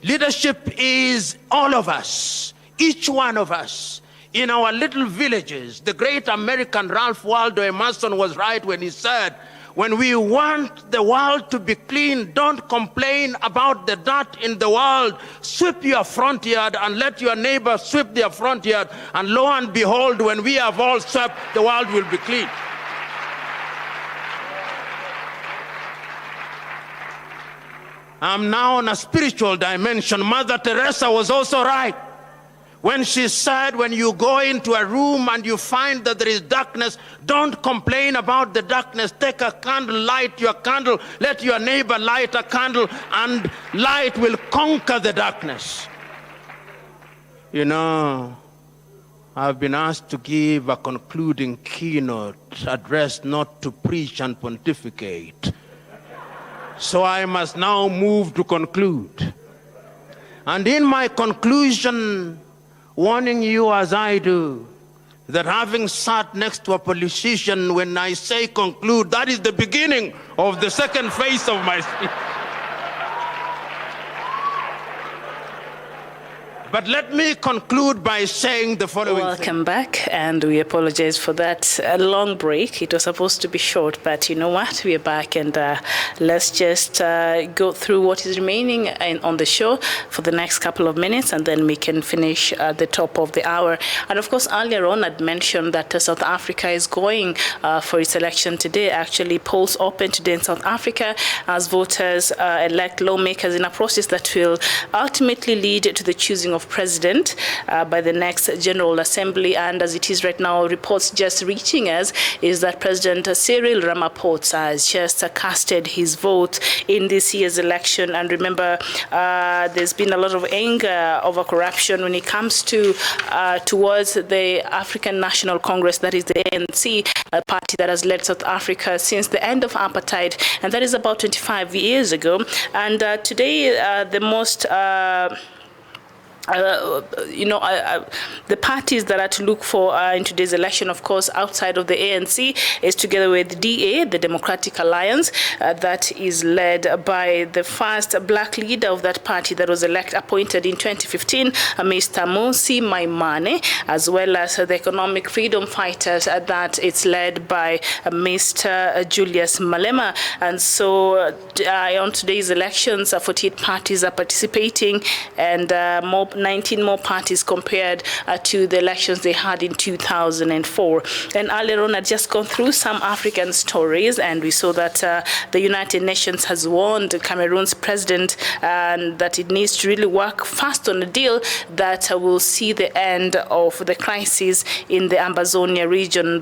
Leadership is all of us, each one of us, in our little villages. The great American Ralph Waldo Emerson was right when he said, when we want the world to be clean, don't complain about the dirt in the world. Sweep your front yard and let your neighbor sweep their front yard. And lo and behold, when we have all swept, the world will be clean. I'm now on a spiritual dimension. Mother Teresa was also right when she said, when you go into a room and you find that there is darkness, don't complain about the darkness. Take a candle, light your candle, let your neighbor light a candle, and light will conquer the darkness. You know, I've been asked to give a concluding keynote address, not to preach and pontificate. So I must now move to conclude. And in my conclusion, warning you as I do, that having sat next to a politician, when I say conclude, that is the beginning of the second phase of my speech. But let me conclude by saying the following. Welcome back, and we apologize for that long break. It was supposed to be short, but you know what? We are back, and let's just go through what is remaining on the show for the next couple of minutes, and then we can finish at the top of the hour. And of course, earlier on, I'd mentioned that South Africa is going for its election today. Actually, polls open today in South Africa as voters elect lawmakers in a process that will ultimately lead to the choosing of president by the next General Assembly. And as it is right now, reports just reaching us is that President Cyril Ramaphosa has just casted his vote in this year's election. And remember, there's been a lot of anger over corruption when it comes to towards the African National Congress, that is the ANC, a party that has led South Africa since the end of apartheid, and that is about 25 years ago. And today, the most the parties that are to look for in today's election, of course, outside of the ANC, is together with DA, the Democratic Alliance, that is led by the first black leader of that party that was appointed in 2015, Mr. Mmusi Maimane, as well as the Economic Freedom Fighters, that it's led by Mr. Julius Malema. And so on today's elections, 48 parties are participating, and 19 more parties compared to the elections they had in 2004. And earlier on, I'd just gone through some African stories, and we saw that the United Nations has warned Cameroon's president that it needs to really work fast on a deal that will see the end of the crisis in the Ambazonia region,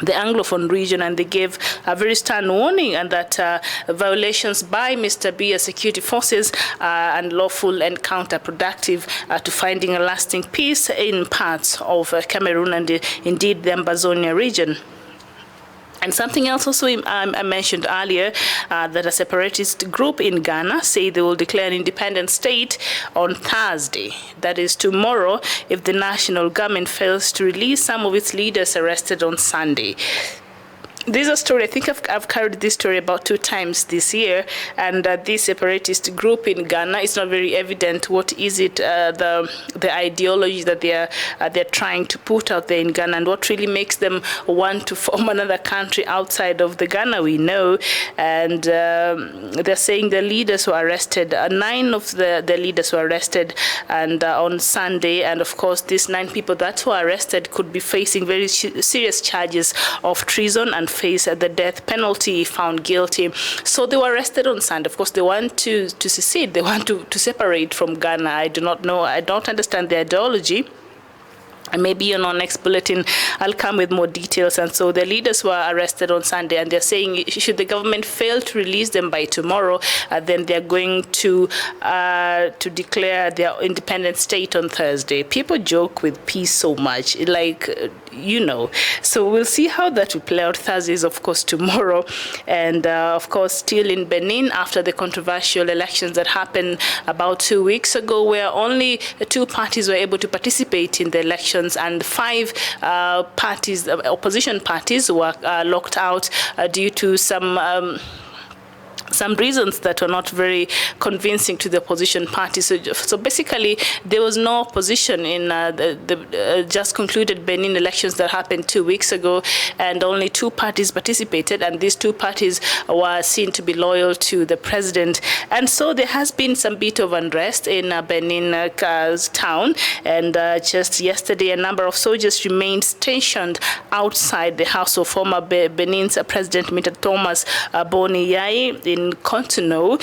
the Anglophone region, and they gave a very stern warning, and that violations by Mr. Biya security forces are unlawful and counterproductive to finding a lasting peace in parts of Cameroon and indeed the Ambazonia region. And something else also I mentioned earlier, that a separatist group in Ghana say they will declare an independent state on Thursday. That is tomorrow, if the national government fails to release some of its leaders arrested on Sunday. This is a story, I think I've carried this story about 2 times this year, and this separatist group in Ghana, it's not very evident what is it, the ideology that they're trying to put out there in Ghana, and what really makes them want to form another country outside of the Ghana we know. And they're saying the leaders were arrested, 9 of the leaders were arrested and on Sunday, and of course these 9 people that were arrested could be facing very serious charges of treason and face the death penalty if found guilty. So they were arrested on Sunday. Of course, they want to secede. They want to separate from Ghana. I do not know. I don't understand the ideology. And maybe in our next bulletin, I'll come with more details. And so the leaders were arrested on Sunday, and they're saying should the government fail to release them by tomorrow, then they're going to declare their independent state on Thursday. People joke with peace so much. Like, you know. So we'll see how that will play out. Thursday is, of course, tomorrow. And, of course, still in Benin, after the controversial elections that happened about 2 weeks ago, where only 2 parties were able to participate in the elections, and 5 parties, opposition parties, were locked out due to some reasons that were not very convincing to the opposition party. So basically, there was no opposition in the just concluded Benin elections that happened 2 weeks ago, and only 2 parties participated, and these 2 parties were seen to be loyal to the president. And so there has been some bit of unrest in Benin town, and just yesterday, a number of soldiers remained stationed outside the house of former Benin's President Mr. Thomas Boni Yayi in Cotonou.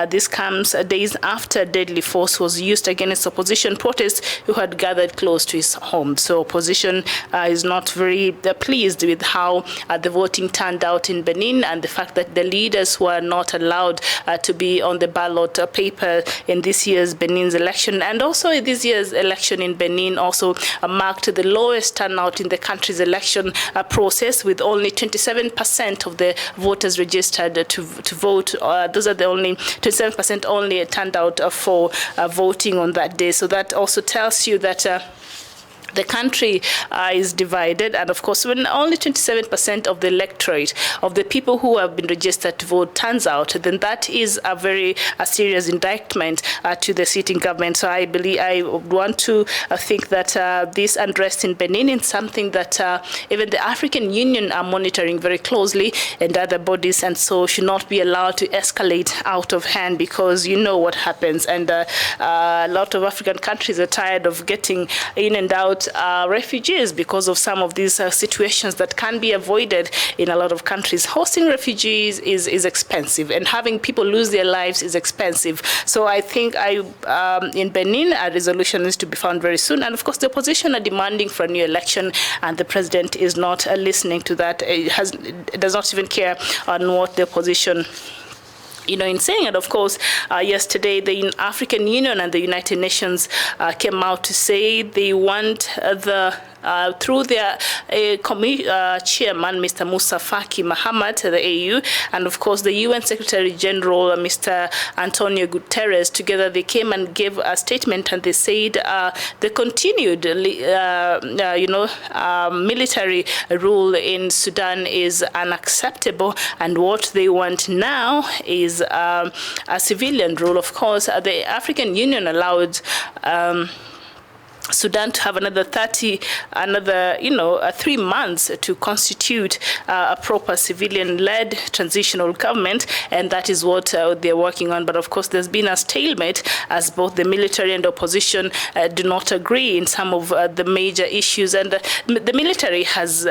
This comes days after deadly force was used against opposition protests who had gathered close to his home. So opposition is not very pleased with how the voting turned out in Benin, and the fact that the leaders were not allowed to be on the ballot paper in this year's Benin's election. And also this year's election in Benin also marked the lowest turnout in the country's election process, with only 27% of the voters registered to vote. Those are the only 27% only turned out for voting on that day. So that also tells you that the country is divided, and of course, when only 27% of the electorate of the people who have been registered to vote turns out, then that is a very serious indictment to the sitting government. So I believe I want to think that this unrest in Benin is something that even the African Union are monitoring very closely, and other bodies, and so should not be allowed to escalate out of hand, because you know what happens, and a lot of African countries are tired of getting in and out refugees because of some of these situations that can be avoided in a lot of countries. Hosting refugees is expensive, and having people lose their lives is expensive. So I think in Benin, a resolution is to be found very soon. And of course, the opposition are demanding for a new election, and the president is not listening to that. It does not even care on what the opposition in saying it. Of course, yesterday the African Union and the United Nations came out to say they want through their chairman, Mr. Musa Faki Mahamat, the AU, and of course the UN Secretary General, Mr. Antonio Guterres, together they came and gave a statement, and they said the continued, military rule in Sudan is unacceptable, and what they want now is a civilian rule. Of course, the African Union allowed Sudan to have another 3 months to constitute a proper civilian-led transitional government, and that is what they're working on. But of course, there's been a stalemate, as both the military and opposition do not agree in some of the major issues. And the military is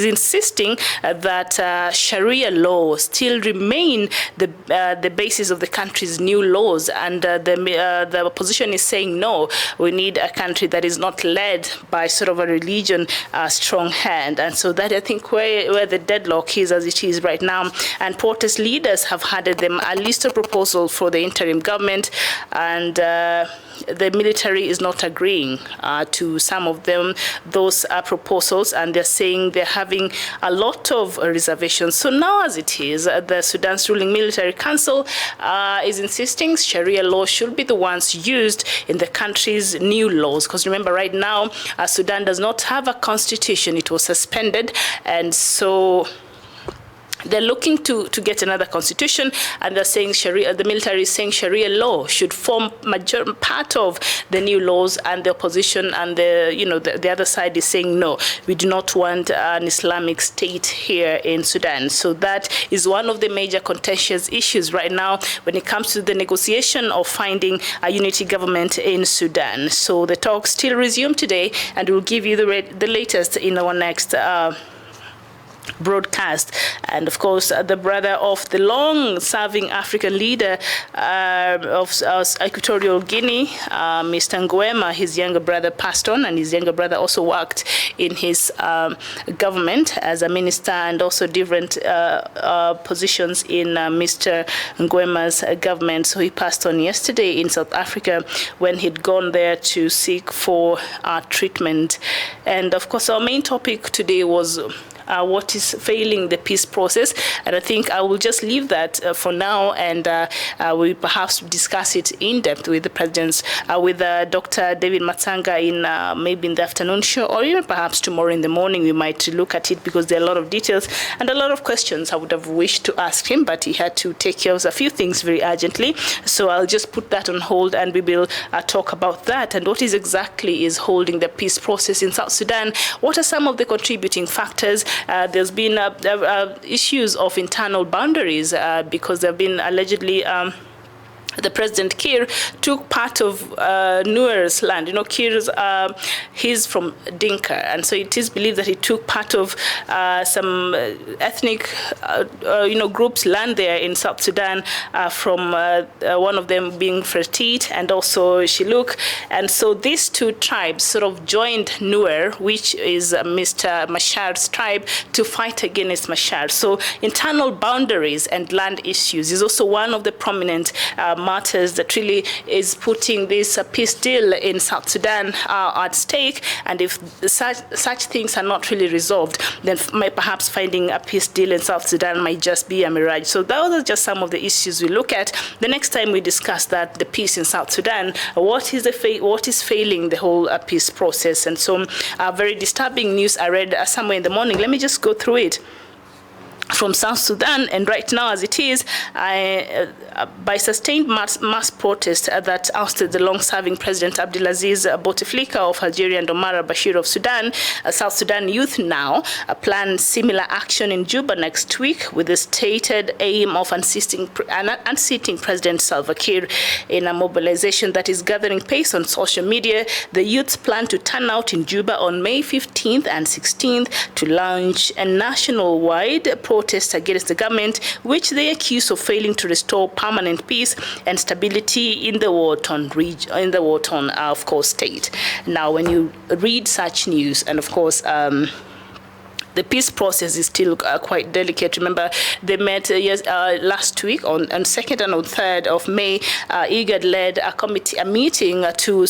insisting that Sharia law still remain the basis of the country's new laws, and the opposition is saying no, we need a country that is not led by sort of a religion strong hand. And so that, I think, where the deadlock is as it is right now. And protest leaders have handed them a list of proposals for the interim government, and the military is not agreeing to some of those proposals, and they're saying they're having a lot of reservations. So now, as it is, the Sudan's ruling military council is insisting Sharia law should be the ones used in the country's new laws. Because remember, right now, Sudan does not have a constitution. It was suspended, and so they're looking to get another constitution, and they're saying the military is saying Sharia law should form part of the new laws, and the opposition and the other side is saying no, we do not want an Islamic state here in Sudan. So that is one of the major contentious issues right now when it comes to the negotiation of finding a unity government in Sudan. So the talks still resume today, and we'll give you the latest in our next broadcast. And of course, the brother of the long-serving African leader of Equatorial Guinea, Mr. Nguema, his younger brother passed on, and his younger brother also worked in his government as a minister, and also different positions in Mr. Nguema's government. So he passed on yesterday in South Africa when he'd gone there to seek for treatment. And of course, our main topic today was what is failing the peace process, and I think I will just leave that for now, and we perhaps discuss it in depth with the presidents, with Dr. David Matsanga in maybe in the afternoon show, or even perhaps tomorrow in the morning. We might look at it because there are a lot of details and a lot of questions I would have wished to ask him, but he had to take care of a few things very urgently. So I'll just put that on hold, and we will talk about that and what is exactly is holding the peace process in South Sudan. What are some of the contributing factors? There's been issues of internal boundaries because there have been allegedly the President Kiir took part of Nuer's land. You know, Kiir's, he's from Dinka, and so it is believed that he took part of some ethnic, groups' land there in South Sudan, from one of them being Fertit and also Shiluk. And so these two tribes sort of joined Nuer, which is Mr. Mashar's tribe, to fight against Mashar. So internal boundaries and land issues is also one of the prominent matters that really is putting this peace deal in South Sudan at stake. And if such things are not really resolved, then perhaps finding a peace deal in South Sudan might just be a mirage. So those are just some of the issues we look at. The next time we discuss that, the peace in South Sudan, what is failing the whole peace process? And so very disturbing news I read somewhere in the morning. Let me just go through it. From South Sudan, and right now as it is, by sustained mass protest that ousted the long-serving President Abdelaziz Bouteflika of Algeria and Omar al-Bashir of Sudan, South Sudan youth now plan similar action in Juba next week with the stated aim of unseating President Salva Kiir. In a mobilization that is gathering pace on social media, the youths plan to turn out in Juba on May 15th and 16th to launch a national-wide protest against the government, which they accuse of failing to restore permanent peace and stability in the war-torn region, in the war-torn, of course, state. Now, when you read such news, and of course, the peace process is still quite delicate. Remember, they met last week on 2nd and on 3rd of May. IGAD led a meeting to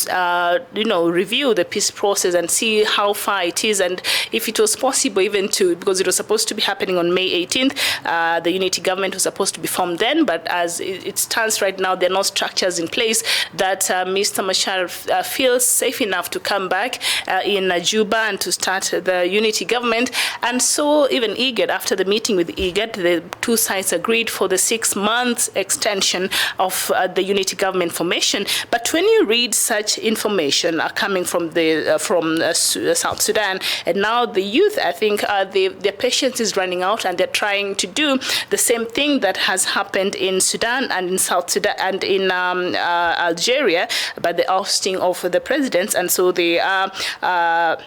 review the peace process and see how far it is, and if it was possible even to, because it was supposed to be happening on May 18th. The unity government was supposed to be formed then, but as it stands right now, there are no structures in place that Mr. Machar feels safe enough to come back in Juba and to start the unity government. And so even IGAD, after the meeting with IGAD, the two sides agreed for the 6 months extension of the unity government formation. But when you read such information coming from South Sudan, and now the youth, I think their patience is running out, and they're trying to do the same thing that has happened in Sudan and in South Sudan and in Algeria by the ousting of the presidents. And so they are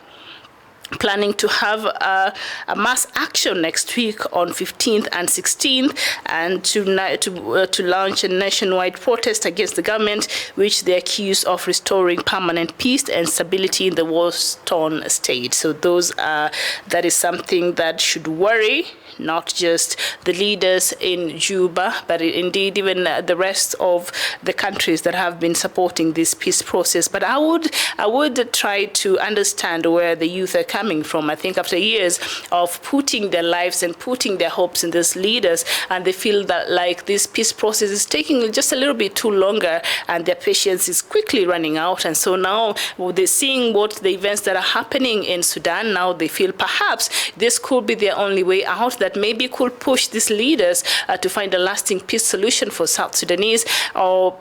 planning to have a mass action next week on 15th and 16th, and to launch a nationwide protest against the government, which they accuse of restoring permanent peace and stability in the war-torn state. So that is something that should worry not just the leaders in Juba, but indeed even the rest of the countries that have been supporting this peace process. But I would try to understand where the youth are coming from. I think after years of putting their lives and putting their hopes in these leaders, and they feel that like this peace process is taking just a little bit too longer, and their patience is quickly running out. And so now they're seeing what the events that are happening in Sudan. Now they feel perhaps this could be their only way out, that maybe could push these leaders to find a lasting peace solution for South Sudanese, or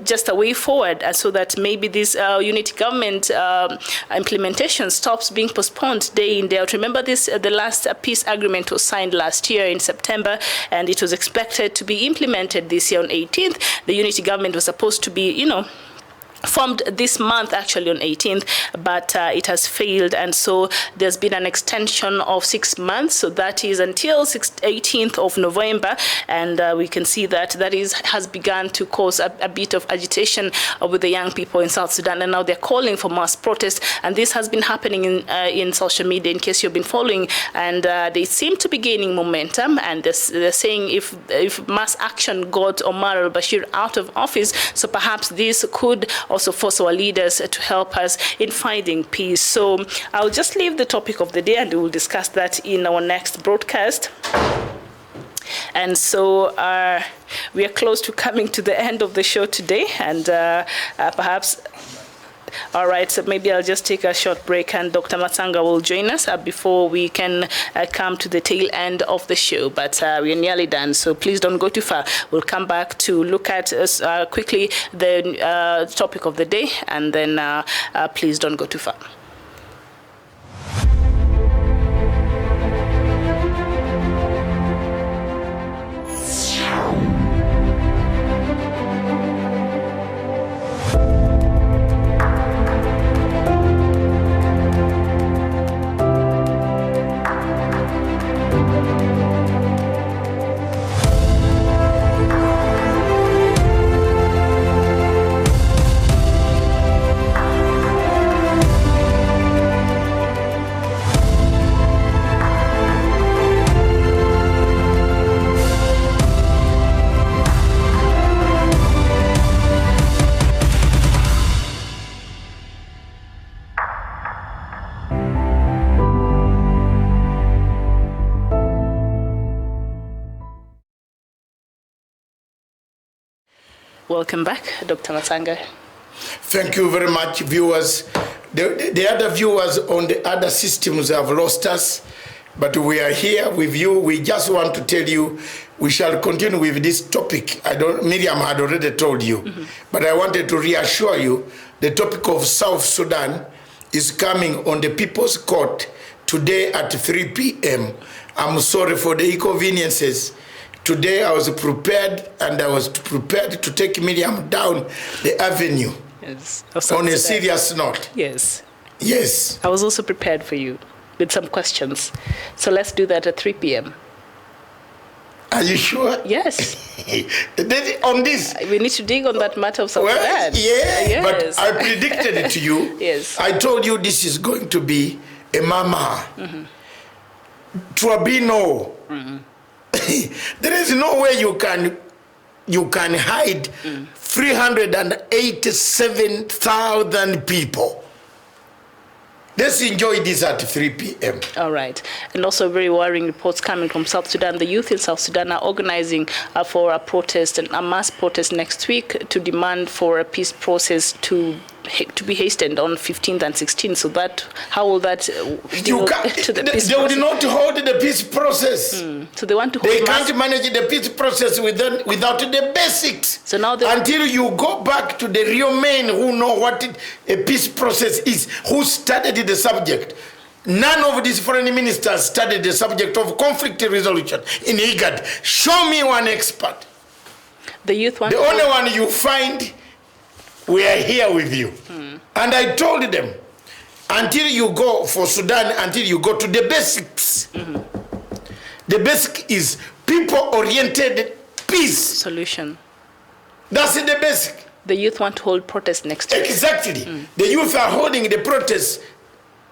just a way forward, so that maybe this unity government implementation stops being postponed day in day out. Remember this, the last peace agreement was signed last year in September, and it was expected to be implemented this year on 18th. The unity government was supposed to be, formed this month, actually on 18th, but it has failed, and so there's been an extension of 6 months, so that is until 18th of November, and we can see that has begun to cause a bit of agitation with the young people in South Sudan, and now they're calling for mass protest, and this has been happening in social media, in case you've been following, and they seem to be gaining momentum, and they're saying if mass action got Omar al-Bashir out of office, so perhaps this could also force our leaders to help us in finding peace. So I'll just leave the topic of the day, and we will discuss that in our next broadcast. And so we are close to coming to the end of the show today, and perhaps. All right, so maybe I'll just take a short break, and Dr. Matsanga will join us before we can come to the tail end of the show. But we're nearly done, so please don't go too far. We'll come back to look at quickly the topic of the day, and then please don't go too far. Welcome back, Dr. Matsanga. Thank you very much, viewers. The other viewers on the other systems have lost us, but we are here with you. We just want to tell you we shall continue with this topic. Miriam had already told you, but I wanted to reassure you the topic of South Sudan is coming on the People's Court today at 3 p.m. I'm sorry for the inconveniences. Today I was prepared, and I was prepared to take Miriam down the avenue. Yes. On a serious note. Yes. Yes. I was also prepared for you with some questions. So let's do that at 3 p.m. Are you sure? Yes. On this? We need to dig on that matter of South Sudan. Yeah, yes. But I predicted it to you. Yes. I told you this is going to be a mama. Trabino. There is no way you can hide 387,000 people. Let's enjoy this at 3 p.m. All right. And also very worrying reports coming from South Sudan. The youth in South Sudan are organizing for a protest, and a mass protest next week to demand for a peace process to be hastened on 15th and 16th. So how will that deal to the peace process? They will not hold the peace process. So they want to hold They can't manage the peace process without the basics. So now until you go back to the real men who know what a peace process is, who studied the subject. None of these foreign ministers studied the subject of conflict resolution in IGAD. Show me one expert. The youth want the only one you find, we are here with you. And I told them, until you go for Sudan, until you go to the basics. The basic is people-oriented peace. Solution. That's the basic. The youth want to hold protests next week. Exactly. The youth are holding the protests,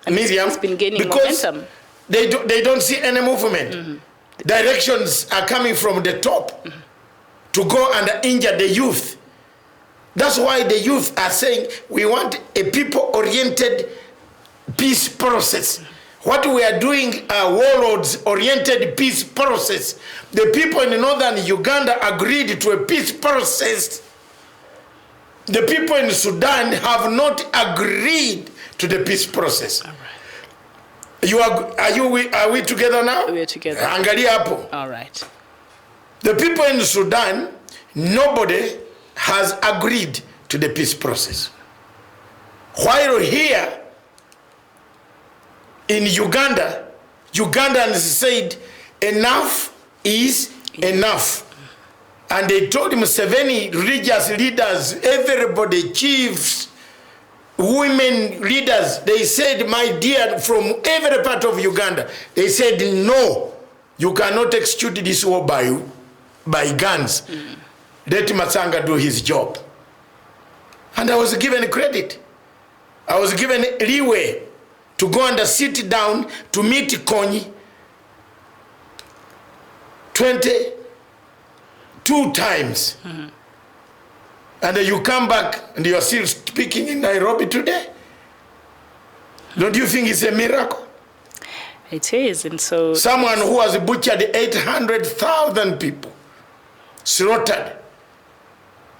Miriam, it's been gaining because momentum. They don't see any movement. Directions are coming from the top to go and injure the youth. That's why the youth are saying we want a people-oriented peace process. What we are doing are warlords-oriented peace process. The people in northern Uganda agreed to a peace process. The people in Sudan have not agreed to the peace process. All right. Are we together now? We are together. Angalia hapo. All right. The people in Sudan, nobody has agreed to the peace process. While here in Uganda, Ugandans said enough is enough. And they told Museveni, religious leaders, everybody, chiefs, women leaders, they said, my dear, from every part of Uganda, they said, no, you cannot execute this war by guns. Let Matsanga do his job. And I was given credit. I was given leeway to go and sit down to meet Konyi 22 times. And then you come back and you are still speaking in Nairobi today. Don't you think it's a miracle? It is, and so... Someone who has butchered 800,000 people, slaughtered.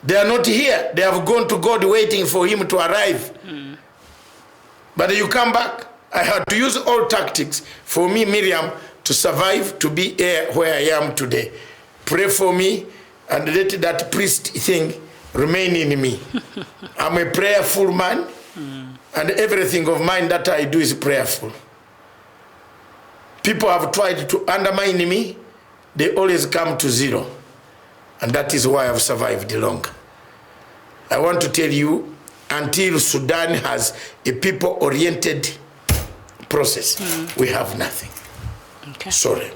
They are not here. They have gone to God waiting for him to arrive. But you come back. I had to use all tactics for me, Miriam, to survive, to be here where I am today. Pray for me and let that priest thing remain in me. I'm a prayerful man, and everything of mine that I do is prayerful. People have tried to undermine me. They always come to zero. And that is why I've survived long. I want to tell you, until Sudan has a people-oriented process, we have nothing. Okay. Sorry.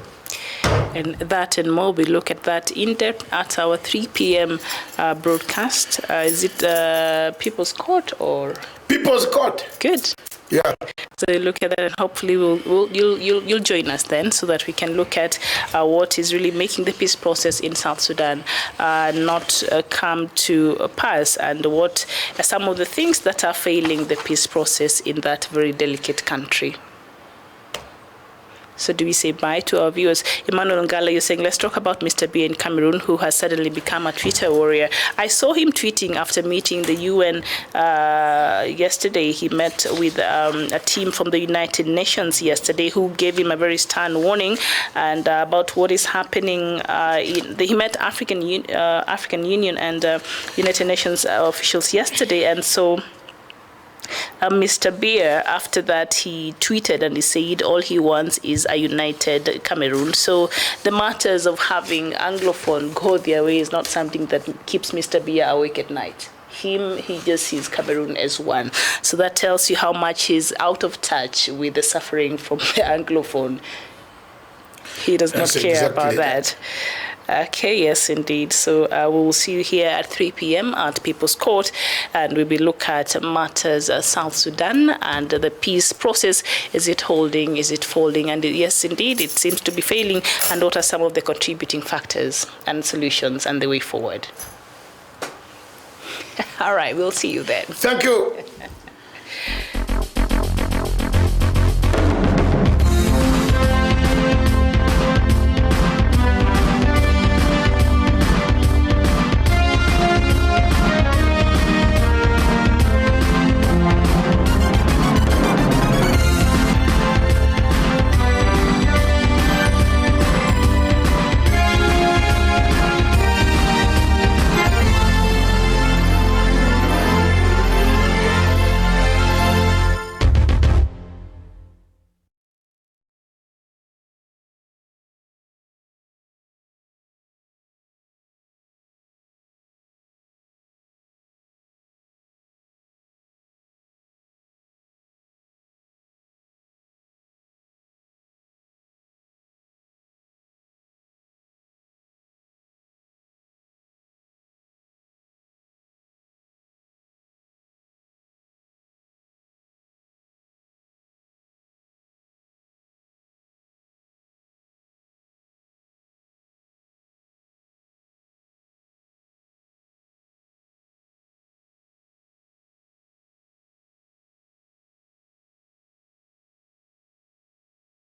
And that and more, we look at that in depth at our 3 p.m. broadcast. Is it People's Court or? People's Court. Good. Yeah. So look at that, and hopefully you'll join us then, so that we can look at what is really making the peace process in South Sudan not come to pass, and what are some of the things that are failing the peace process in that very delicate country. So do we say bye to our viewers? Emmanuel Ngala, you're saying, let's talk about Mr. B in Cameroon, who has suddenly become a Twitter warrior. I saw him tweeting after meeting the UN yesterday. He met with a team from the United Nations yesterday, who gave him a very stern warning and about what is happening. He met African Union and United Nations officials yesterday, and so Mr. Beer, after that, he tweeted and he said all he wants is a united Cameroon. So the matters of having Anglophone go their way is not something that keeps Mr. Beer awake at night. He just sees Cameroon as one. So that tells you how much he's out of touch with the suffering from the Anglophone. He does not care about that. Okay, yes, indeed. So we will see you here at 3 p.m. at People's Court, and we will look at matters South Sudan and the peace process. Is it holding? Is it folding? And yes, indeed, it seems to be failing. And what are some of the contributing factors and solutions and the way forward? All right, we'll see you then. Thank you.